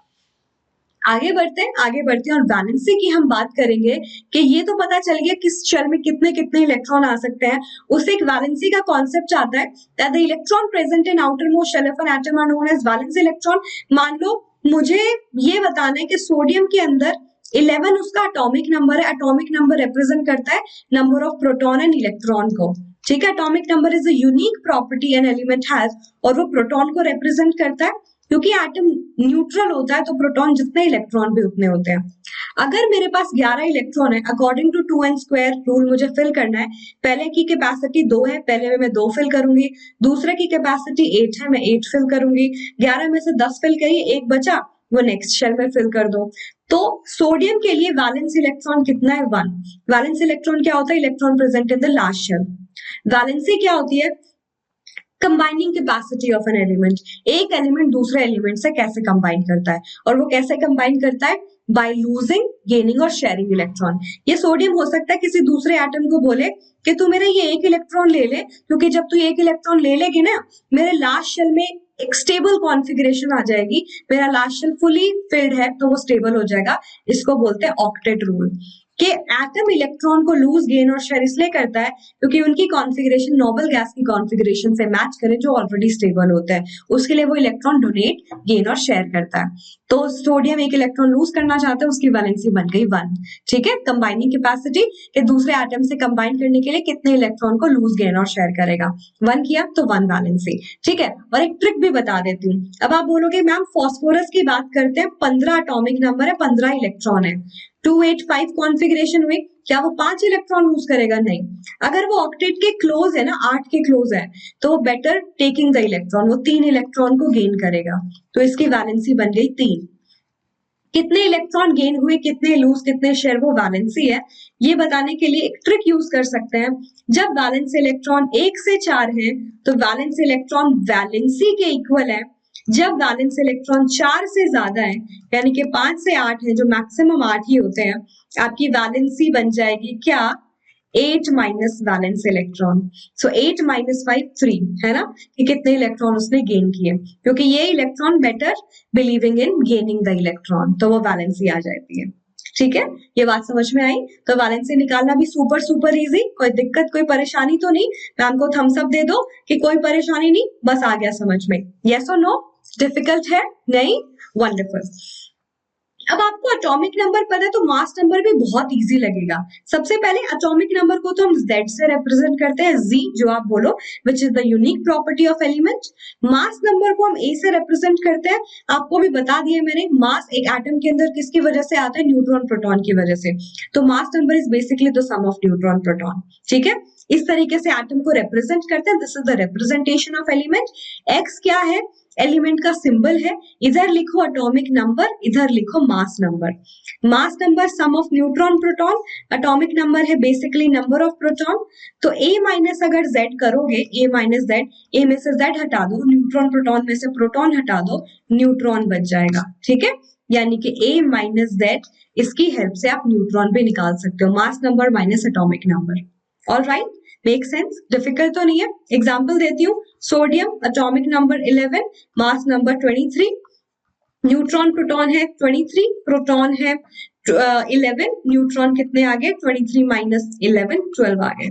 आगे बढ़ते हैं और वैलेंसी की हम बात करेंगे कि ये तो पता चल गया किस शेल में कितने कितने इलेक्ट्रॉन आ सकते हैं। उससे एक वैलेंसी का कॉन्सेप्ट आता है that the electron present in outer most shell of an atom are known as valence electron. मान लो मुझे ये बताना है कि सोडियम के अंदर 11 उसका एटॉमिक नंबर है। एटॉमिक नंबर रिप्रेजेंट करता है number of proton and electron को। ठीक है, atomic number is a unique property an element has, और वो प्रोटॉन को रिप्रेजेंट करता है। क्योंकि एटम न्यूट्रल होता है तो प्रोटॉन जितने इलेक्ट्रॉन भी उतने होते हैं। अगर मेरे पास 11 इलेक्ट्रॉन है, अकॉर्डिंग टू 2n² रूल मुझे फिल करना है। पहले की कैपेसिटी 2 है, पहले में मैं 2 फिल करूंगी। दूसरे की कैपेसिटी 8 है, मैं 8 फिल करूंगी। 11 में से 10 फिल करिए, एक बचा, वो नेक्स्ट शेल में फिल कर दो। तो सोडियम के लिए वैलेंस इलेक्ट्रॉन कितना है? 1। वैलेंस इलेक्ट्रॉन क्या होता है? Electron present in the last shell. Valency क्या होती है? Combining capacity of an element. एक एलिमेंट दूसरे एलिमेंट से कैसे कंबाइन करता है, और वो कैसे कंबाइन करता है? बाय लूजिंग, गेनिंग और शेयरिंग इलेक्ट्रॉन। ये सोडियम हो सकता है किसी दूसरे एटम को बोले कि तू मेरा ये एक इलेक्ट्रॉन ले ले, क्योंकि जब तू एक इलेक्ट्रॉन ले लेगी ना, मेरे लास्ट शेल में एक स्टेबल कॉन्फ़िगरेशन आ जाएगी, मेरा लास्ट शेल फुली फिल्ड है तो वो स्टेबल हो जाएगा। इसको बोलते हैं ऑक्टेट रूल। कि एटम इलेक्ट्रॉन को लूज, गेन और शेयर इसलिए करता है क्योंकि उनकी कॉन्फ़िगरेशन नोबल गैस की कॉन्फ़िगरेशन से मैच करे जो ऑलरेडी स्टेबल होता है। उसके लिए वो इलेक्ट्रॉन डोनेट, गेन और शेयर करता है। तो सोडियम एक इलेक्ट्रॉन लूज करना चाहता है, उसकी वैलेंसी बन गई 1। ठीक है, कंबाइनिंग कैपेसिटी के दूसरे एटम से कंबाइन करने के लिए कितने इलेक्ट्रॉन को लूज, गेन और शेयर करेगा, 1 किया तो 1 वैलेंसी। ठीक है, और एक ट्रिक भी बता देती हूँ। अब आप बोलोगे मैम फॉस्फोरस की बात करते हैं, 15 एटॉमिक नंबर है, 15 इलेक्ट्रॉन है, 285 कॉन्फ़िगरेशन हुई, क्या वो 5 इलेक्ट्रॉन लूज करेगा? नहीं। अगर वो ऑक्टेट के क्लोज है ना, 8 के क्लोज है, तो वो बेटर टेकिंग द इलेक्ट्रॉन, वो 3 इलेक्ट्रॉन को गेन करेगा। तो इसकी वैलेंसी बन गई 3। कितने इलेक्ट्रॉन गेन हुए, कितने लूज, कितने शेयर, वो वैलेंसी है। ये बताने के लिए एक ट्रिक यूज कर सकते हैं। जब वैलेंस इलेक्ट्रॉन 1 से 4 है तो वैलेंस इलेक्ट्रॉन वैलेंसी के इक्वल है। जब वैलेंस इलेक्ट्रॉन 4 से ज्यादा है, यानी कि 5 से 8 है, जो मैक्सिमम 8 ही होते हैं, आपकी वैलेंसी बन जाएगी क्या? 8 माइनस वैलेंस इलेक्ट्रॉन। सो 8 माइनस 5 3, है ना, कि कितने इलेक्ट्रॉन उसने गेन किए, क्योंकि ये electron better believing in gaining the electron, तो वो वैलेंसी आ जाती है। ठीक है, ये बात समझ में आई? तो वैलेंसी निकालना भी सुपर सुपर इजी, कोई दिक्कत, कोई परेशानी तो नहीं। मैम को थम्स अप दे दो कि कोई परेशानी नहीं, बस आ गया समझ में। यस और नो? डिफिकल्ट है? नहीं? वंडरफुल। अब आपको एटॉमिक नंबर पता है तो मास नंबर भी बहुत इजी लगेगा। सबसे पहले एटॉमिक नंबर को तो हम Z से रिप्रेजेंट करते हैं, Z जो आप बोलो, which is the unique property of element. Mass number को हम A से रिप्रेजेंट करते हैं। आपको भी बता दिया मैंने, मास एक एटम के अंदर किसकी वजह से आता है? न्यूट्रॉन प्रोटॉन की वजह से। तो mass number is basically the sum of neutron proton. ठीक है, इस तरीके से एटम को रिप्रेजेंट करते हैं। This is the representation of element. X क्या है? एलिमेंट का सिंबल है। इधर लिखो एटॉमिक नंबर, इधर लिखो mass number. Mass number sum of neutron proton, atomic number है बेसिकली नंबर ऑफ प्रोटॉन। तो A माइनस अगर Z करोगे, A माइनस Z, A में से Z हटा दो, न्यूट्रॉन प्रोटॉन में से प्रोटॉन हटा दो, न्यूट्रॉन बच जाएगा। ठीक है, यानी कि A माइनस Z, इसकी हेल्प से आप न्यूट्रॉन भी निकाल सकते हो, mass number minus atomic number. All right, make sense? Difficult तो नहीं है। एग्जाम्पल देती हूँ, sodium atomic number 11, mass number 23, neutron proton है 23, प्रोटॉन है 11, न्यूट्रॉन कितने आ गए? 23 माइनस 11, 12 आ गए।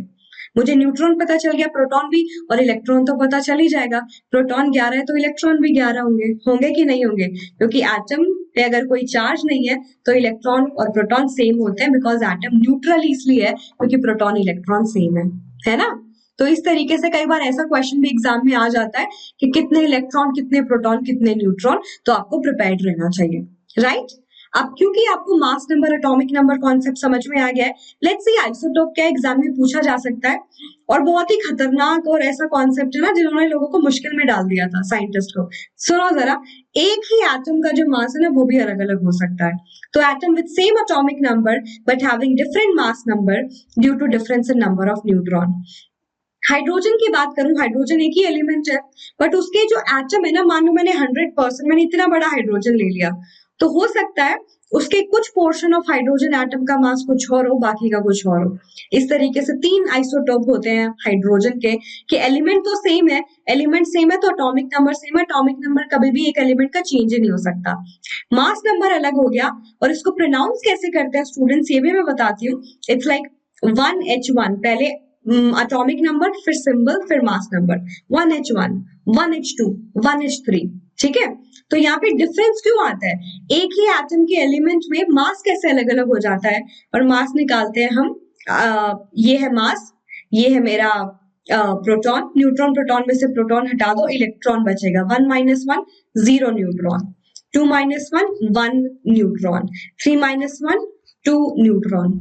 मुझे न्यूट्रॉन पता चल गया, प्रोटॉन भी, और इलेक्ट्रॉन तो पता चल ही जाएगा। प्रोटॉन 11 है तो इलेक्ट्रॉन भी 11 होंगे, होंगे कि नहीं होंगे? क्योंकि एटम पे अगर कोई चार्ज नहीं है तो इलेक्ट्रॉन और प्रोटॉन सेम होते हैं, बिकॉज एटम न्यूट्रल इसलिए है क्योंकि प्रोटॉन इलेक्ट्रॉन सेम है ना। तो इस तरीके से कई बार ऐसा क्वेश्चन भी एग्जाम में आ जाता है कि कितने इलेक्ट्रॉन, कितने प्रोटॉन, कितने न्यूट्रॉन, तो आपको प्रिपेयर्ड रहना चाहिए। राइट, अब क्योंकि आपको mass number, atomic number concept समझ में आ गया है, लेट्स सी आइसोटोप क्या एग्जाम में पूछा जा सकता है, और बहुत ही खतरनाक और ऐसा कॉन्सेप्ट है ना जिन्होंने लोगों को मुश्किल में डाल दिया था, साइंटिस्ट को। सुनो जरा, एक ही एटम का जो मास है ना वो भी अलग अलग हो सकता है। तो atom with same atomic number but having different mass number due to difference in number of neutron. Hydrogen की बात करूं, हाइड्रोजन एक ही एलिमेंट है, बट उसके जो एटम है ना, मान लो मैंने 100%, मैंने इतना बड़ा हाइड्रोजन ले लिया, तो हो सकता है उसके कुछ पोर्शन ऑफ हाइड्रोजन एटम का मास कुछ और हो, बाकी का कुछ और हो। इस तरीके से 3 आइसोटोप होते हैं हाइड्रोजन के, कि एलिमेंट तो सेम है, एलिमेंट सेम है तो एटॉमिक नंबर सेम है, एटॉमिक नंबर कभी भी एक एलिमेंट का चेंज ही नहीं हो सकता। मास नंबर अलग हो गया, और इसको प्रोनाउंस कैसे करते हैं स्टूडेंट्स ये भी मैं बताती हूँ। इट्स लाइक 1H1, पहले एटॉमिक नंबर, फिर सिंबल, फिर mass number, 1H1, 1H2, 1H3, ठीक है। तो यहाँ पे डिफरेंस क्यों आता है, एक ही एटम के एलिमेंट में मास कैसे अलग अलग हो जाता है, और मास निकालते हैं हम, ये है मास, ये है मेरा प्रोटॉन, न्यूट्रॉन प्रोटॉन में से प्रोटॉन हटा दो, इलेक्ट्रॉन बचेगा, 1 - 1 0 न्यूट्रॉन, 2 - 1 1 न्यूट्रॉन, 3 - 1 2 न्यूट्रॉन।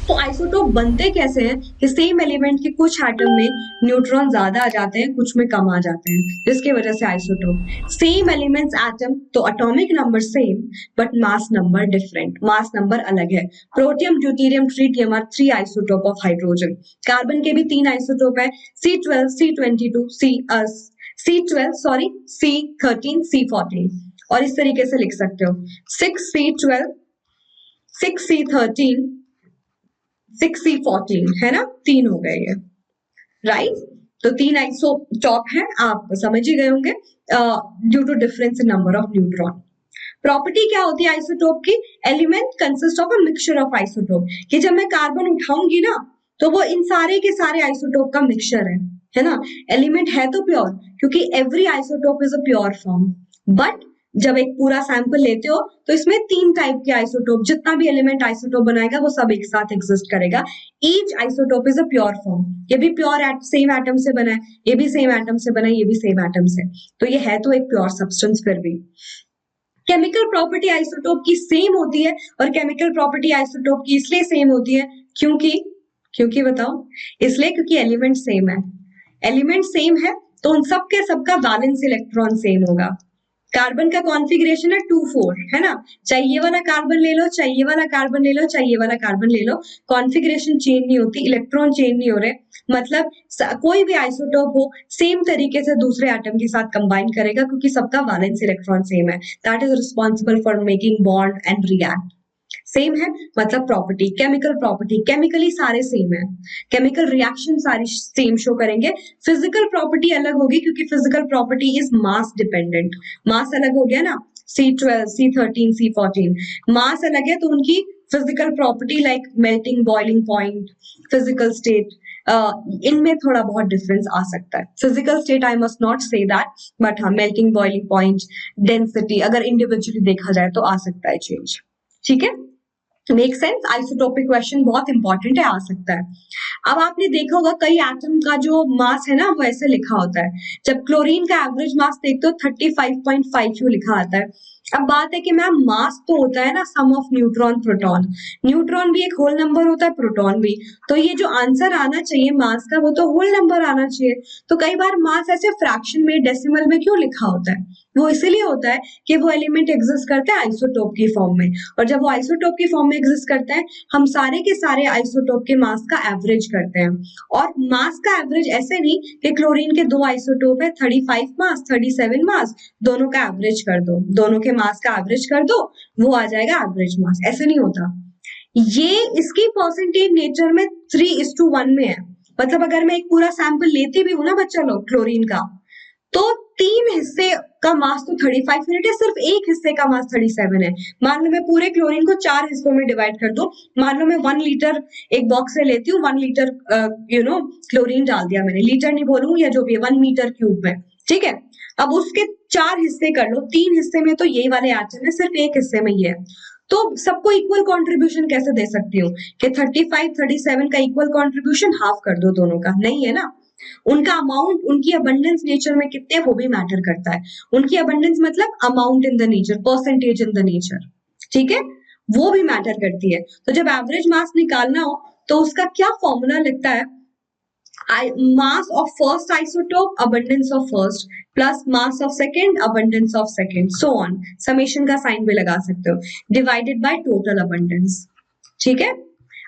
तो आइसोटोप बनते कैसे हैं कि सेम एलिमेंट के कुछ एटम में न्यूट्रॉन ज्यादा आ जाते हैं, कुछ में कम आ जाते हैं, जिसकी वजह से आइसोटोप। सेम एलिमेंट्स एटम तो atomic number same, but mass number different, mass number अलग है। Protium, deuterium, tritium are 3 isotope of hydrogen. Carbon के भी 3 आइसोटोप है, C12, C22, C12 sorry, C13, C14, और इस तरीके से लिख सकते हो 6C12, 6C13, 6C14, है ना, 3 हो गए ये, राइट। तो 3 आइसोटॉप है, आप समझ ही गए होंगे, due to difference in number of neutron. Property क्या होती है आइसोटोप की, element consist of a mixture of isotope, कि जब मैं कार्बन उठाऊंगी ना तो वो इन सारे के सारे आइसोटोप का मिक्सचर है ना। एलिमेंट है तो प्योर, क्योंकि every isotope is a pure form, but जब एक पूरा सैंपल लेते हो तो इसमें 3 टाइप के आइसोटोप, जितना भी एलिमेंट आइसोटोप बनाएगा वो सब एक साथ एग्जिस्ट करेगा। Each isotope is a pure form, ये भी प्योर सेम एटम से बना है, ये भी सेम एटम से बना है, ये भी सेम एटम से, तो ये है तो एक प्योर सब्सटेंस। फिर भी केमिकल प्रॉपर्टी आइसोटोप की सेम होती है, और केमिकल प्रॉपर्टी आइसोटोप की इसलिए सेम होती है क्योंकि क्योंकि बताओ, इसलिए क्योंकि एलिमेंट सेम है, एलिमेंट सेम है तो उन सब के सबका वैलेंस इलेक्ट्रॉन सेम होगा। कार्बन का कॉन्फ़िगरेशन है 2 4, है ना, चाहे ये वाला कार्बन ले लो, चाहे ये वाला कार्बन ले लो, चाहे ये वाला कार्बन ले लो, कॉन्फ़िगरेशन चेंज नहीं होती, इलेक्ट्रॉन चेंज नहीं हो रहे, मतलब कोई भी आइसोटोप हो सेम तरीके से दूसरे एटम के साथ कंबाइन करेगा, क्योंकि सबका वैलेंस इलेक्ट्रॉन सेम है, that is responsible for making bond and react. Same है मतलब प्रॉपर्टी, केमिकल प्रॉपर्टी, केमिकली सारे सेम है, केमिकल रिएक्शन सारी सेम शो करेंगे। फिजिकल प्रॉपर्टी अलग होगी, क्योंकि physical property is mass dependent, mass अलग हो गया ना, C12, C13, C14, मास अलग है तो उनकी physical property like melting, boiling point, physical state, इनमें थोड़ा बहुत डिफरेंस आ सकता है। Physical state I must not say that, but हाँ मेल्टिंग, बॉइलिंग पॉइंट, डेंसिटी अगर इंडिविजुअली देखा जाए तो आ सकता है चेंज, ठीक है। मेक सेंस, आइसोटोपिक क्वेश्चन बहुत इंपॉर्टेंट है, आ सकता है। अब आपने देखा होगा कई एटम का जो मास है ना वो ऐसे लिखा होता है, जब क्लोरीन का एवरेज मास देखते हो 35.5 लिखा आता है। अब बात है कि मैम मास तो होता है ना सम ऑफ न्यूट्रॉन प्रोटॉन, न्यूट्रॉन भी एक होल नंबर होता है, प्रोटॉन भी, तो ये जो आंसर आना चाहिए मास का वो तो होल नंबर आना चाहिए। तो कई बार मास ऐसे फ्रैक्शन में, डेसिमल में क्यों लिखा होता है, वो इसीलिए होता है कि वो एलिमेंट एग्जिस्ट करता है आइसोटोप की फॉर्म में, और जब वो आइसोटोप की फॉर्म में एग्जिस्ट करता है हम सारे के सारे आइसोटोप के मास का एवरेज करते हैं। और मास का एवरेज ऐसे नहीं कि क्लोरीन के 2 आइसोटोप है, 35 मास, 37 मास, दोनों का एवरेज कर दो, दोनों के मास का एवरेज कर दो, वो आ जाएगा एवरेज मास, ऐसे नहीं होता। ये इसकी परसेंटेज नेचर में 3:1 में है, मतलब अगर मैं एक पूरा सैंपल लेती भी हूँ ना बच्चा लोग क्लोरीन का, तो 3 हिस्से का मास तो 35 यूनिट है, सिर्फ एक हिस्से का मास 37 है। मान लो मैं पूरे क्लोरीन को 4 हिस्सों में डिवाइड कर दूं, मान लो मैं 1 लीटर एक बॉक्स से लेती हूँ, 1 लीटर क्लोरीन डाल दिया मैंने, लीटर नहीं बोलूं या जो भी है, 1 मीटर क्यूब में, ठीक है। अब उसके 4 हिस्से कर लो, 3 हिस्से में तो यही वाले एटम है, सिर्फ एक हिस्से में ये है, तो सबको इक्वल कंट्रीब्यूशन कैसे दे सकती हूँ कि 35 37 का इक्वल कंट्रीब्यूशन हाफ कर दो दोनों का, नहीं है ना। उनका अमाउंट, उनकी अबंडेंस नेचर में कितने वो भी मैटर करता है, उनकी अबंडेंस मतलब amount in the nature, percentage in the nature, ठीक है, वो भी मैटर करती है। तो जब एवरेज मास निकालना हो तो उसका क्या फॉर्मूला लगता है, mass of first isotope, abundance of first, plus mass of second, abundance of second, so on, summation का साइन भी लगा सकते हो, divided by total abundance, ठीक है।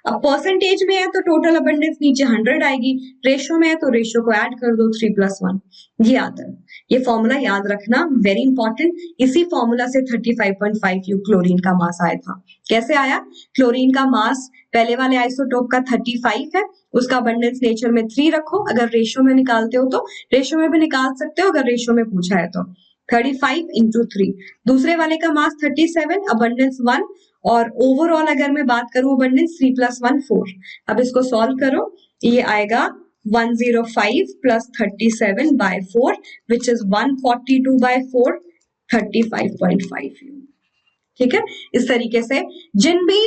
अब परसेंटेज में है तो टोटल अबंडेंस नीचे 100 आएगी, रेशो में है तो रेशो को ऐड कर दो 3+1, ये आता है। ये फॉर्मूला याद रखना, वेरी इंपॉर्टेंट। इसी फॉर्मूला से 35.5 यू क्लोरीन का मास आया था। कैसे आया? क्लोरीन का मास पहले वाले आइसोटोप का 35 है, उसका अबंडेंस नेचर में 3 रखो, अगर रेशो में निकालते हो तो रेशो में भी निकाल सकते हो, अगर रेशो में पूछा है तो 35 into 3। दूसरे वाले का मास 37, अबंडेंस 1, और ओवरऑल अगर मैं बात करूं अबंडेंस 3+1 4। अब इसको सॉल्व करो, ये आएगा 105 plus 37 by 4 which is 142 by 4, 35.5 you. ठीक है, इस तरीके से जिन भी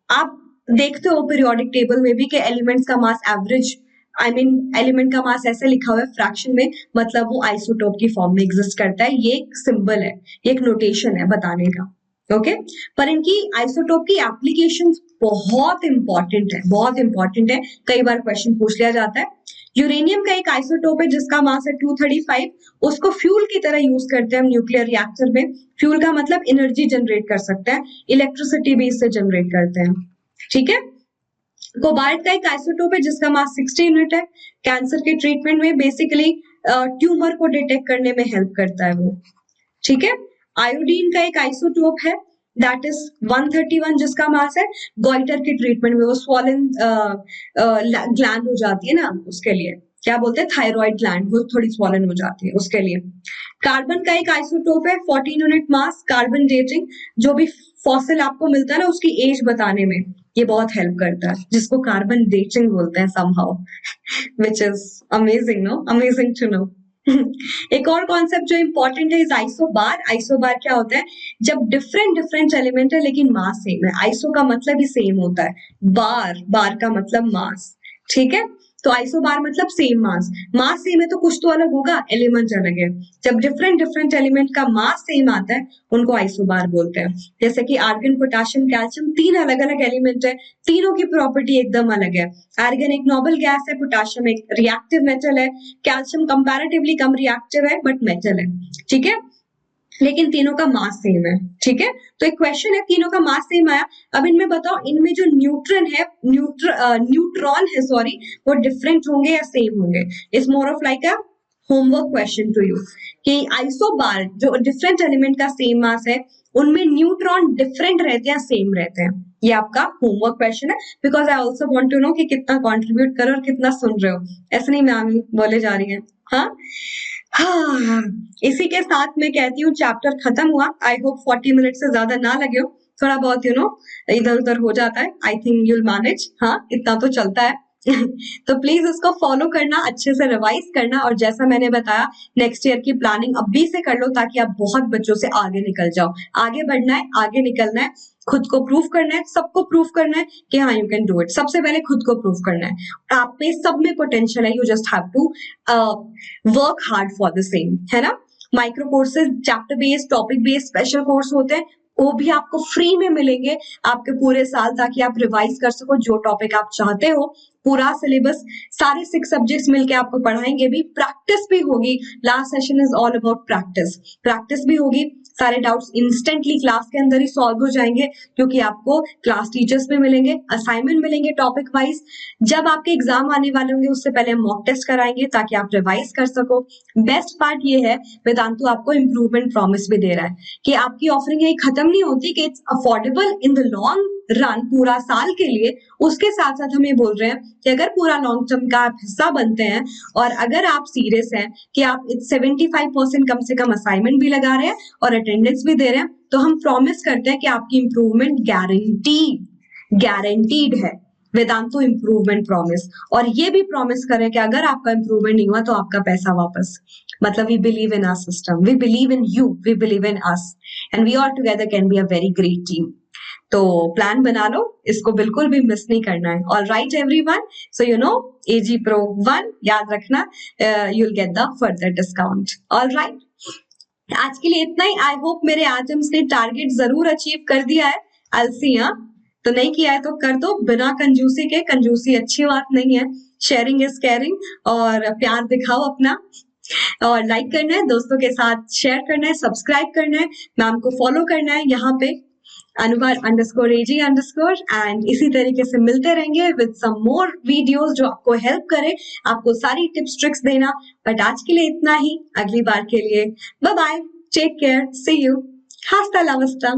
आप देखते हो पीरियोडिक टेबल में भी कि एलिमेंट्स का मास एवरेज, एलिमेंट का मास ऐसे लिखा हुआ है फ्रैक्शन में, मतलब वो आइसोटोप की फॉर्म में एग्जिस्ट करता है। ये एक सिंबल है, ये एक नोटेशन है बताने का। ओके, पर इनकी आइसोटोप की एप्लीकेशन बहुत इंपॉर्टेंट है, बहुत इंपॉर्टेंट है। कई बार क्वेश्चन पूछ लिया जाता है। यूरेनियम का एक आइसोटोप है जिसका मास है 235, उसको फ्यूल की तरह यूज करते हैं हम न्यूक्लियर रिएक्टर में। फ्यूल का मतलब एनर्जी जनरेट कर सकते हैं, इलेक्ट्रिसिटी भी इससे जनरेट करते हैं। ठीक है, कोबाल्ट का एक आइसोटोप है जिसका मास 60 यूनिट है। कैंसर के ट्रीटमेंट में बेसिकली ट्यूमर को डिटेक्ट करने में हेल्प करता है वो। ठीक है, आयोडीन का एक आइसोटोप है दैट इज 131 जिसका मास है गोइटर के ट्रीटमेंट में, वो स्वॉलन ग्लैंड हो जाती है ना, उसके लिए क्या बोलते हैं, थायराइड ग्लैंड, वो थोड़ी स्वॉलन हो जाती है उसके लिए। कार्बन का एक आइसोटोप है 14 यूनिट मास, कार्बन डेटिंग, जो भी फॉसिल आपको मिलता है ना उसकी एज बताने में ये बहुत हेल्प करता है, जिसको कार्बन डेटिंग बोलते हैं somehow which is amazing, no, amazing to know. एक और कॉन्सेप्ट जो इंपॉर्टेंट है इज आइसोबार। आइसोबार क्या होता है? जब डिफरेंट डिफरेंट एलिमेंट है लेकिन मास सेम है। आइसो का मतलब ही सेम होता है, बार, बार का मतलब मास। ठीक है, तो आइसोबार मतलब सेम मास। मास सेम है तो कुछ तो अलग होगा, एलिमेंट अलग है। जब डिफरेंट डिफरेंट एलिमेंट का मास सेम आता है उनको आइसोबार बोलते हैं। जैसे कि आर्गन, पोटेशियम, कैल्शियम, 3 अलग अलग एलिमेंट है, तीनों की प्रॉपर्टी एकदम अलग है। आर्गन एक नोबल गैस है, पोटेशियम एक रिएक्टिव मेटल है, कैल्शियम कंपैरेटिवली कम रिएक्टिव है बट मेटल है। ठीक है, लेकिन तीनों का मास सेम है। ठीक है, तो एक क्वेश्चन है, तीनों का मास सेम आया, अब इनमें बताओ इनमें जो न्यूट्रॉन है, न्यूट्रॉन है सॉरी, वो डिफरेंट होंगे या सेम होंगे? It's more of like a homework question to you कि आइसोबार जो डिफरेंट एलिमेंट का सेम मास है उनमें न्यूट्रॉन डिफरेंट रहते हैं सेम रहते हैं? ये आपका होमवर्क क्वेश्चन है, because I also want to know कि कितना कंट्रीब्यूट करो और कितना सुन रहे हो। ऐसे नहीं मैम बोले जा रही है। हाँ हाँ, इसी के साथ मैं कहती हूँ चैप्टर खत्म हुआ। आई होप 40 मिनट से ज्यादा ना लगे हो, थोड़ा बहुत इधर उधर हो जाता है, आई थिंक यूल मैनेज। हाँ, इतना तो चलता है। तो प्लीज इसको फॉलो करना, अच्छे से रिवाइज करना, और जैसा मैंने बताया नेक्स्ट ईयर की प्लानिंग अभी से कर लो ताकि आप बहुत बच्चों से आगे निकल जाओ। आगे बढ़ना है, आगे निकलना है, खुद को प्रूव करना है, सबको प्रूव करना है कि हाँ यू कैन डू इट। सबसे पहले खुद को प्रूव करना है। आप में सब में पोटेंशियल है, you just have to work hard for the same, है ना। Micro courses, chapter based, topic based special course होते हैं, वो भी आपको फ्री में मिलेंगे आपके पूरे साल, ताकि आप रिवाइज कर सको जो टॉपिक आप चाहते हो। पूरा सिलेबस, सारे 6 सब्जेक्ट्स मिलके आपको पढ़ाएंगे भी, प्रैक्टिस भी होगी। Last session is all about practice, practice भी होगी। सारे डाउट्स इंस्टेंटली क्लास के अंदर ही सॉल्व हो जाएंगे, क्योंकि आपको क्लास टीचर्स भी मिलेंगे, असाइनमेंट मिलेंगे टॉपिक वाइज। जब आपके एग्जाम आने वाले होंगे उससे पहले हम मॉक टेस्ट कराएंगे ताकि आप रिवाइज कर सको। बेस्ट पार्ट ये है, वेदांतु आपको इम्प्रूवमेंट प्रॉमिस भी दे रहा है कि आपकी ऑफरिंग यही खत्म नहीं होती, कि it's affordable in the long run, पूरा साल के लिए। उसके साथ साथ हम ये बोल रहे हैं कि अगर पूरा लॉन्ग टर्म का आप हिस्सा बनते हैं और अगर आप सीरियस हैं कि आप 75% कम से कम असाइनमेंट भी लगा रहे हैं और अटेंडेंस भी दे रहे हैं, तो हम प्रॉमिस करते हैं कि आपकी इंप्रूवमेंट गारंटीड है। Vedantu improvement promise. और ये भी प्रॉमिस करें कि अगर आपका इम्प्रूवमेंट नहीं हुआ तो आपका पैसा वापस। मतलब we believe in our system, we believe in you, we believe in us, and we all together can be a very great team. तो प्लान बना लो, इसको बिल्कुल भी मिस नहीं करना है। All right everyone, so AG Pro 1 याद रखना, you'll get the further discount. All right, आज के लिए इतना ही। आई होप मेरे एटम्स ने टारगेट जरूर अचीव कर दिया है। I'll see, तो नहीं किया है तो कर दो बिना कंजूसी के। कंजूसी अच्छी बात नहीं है, शेयरिंग इज केयरिंग, और प्यार दिखाओ अपना। और लाइक करना है, दोस्तों के साथ शेयर करना है, सब्सक्राइब करना है, मैम को फॉलो करना है यहाँ पे। अनुवार अंडरस्कोर AG अंडरस्कोर, एंड इसी तरीके से मिलते रहेंगे विद सम मोर वीडियोस जो आपको हेल्प करे, आपको सारी टिप्स ट्रिक्स देना। बट आज के लिए इतना ही, अगली बार के लिए bye bye, take care, see you, hasta la vista।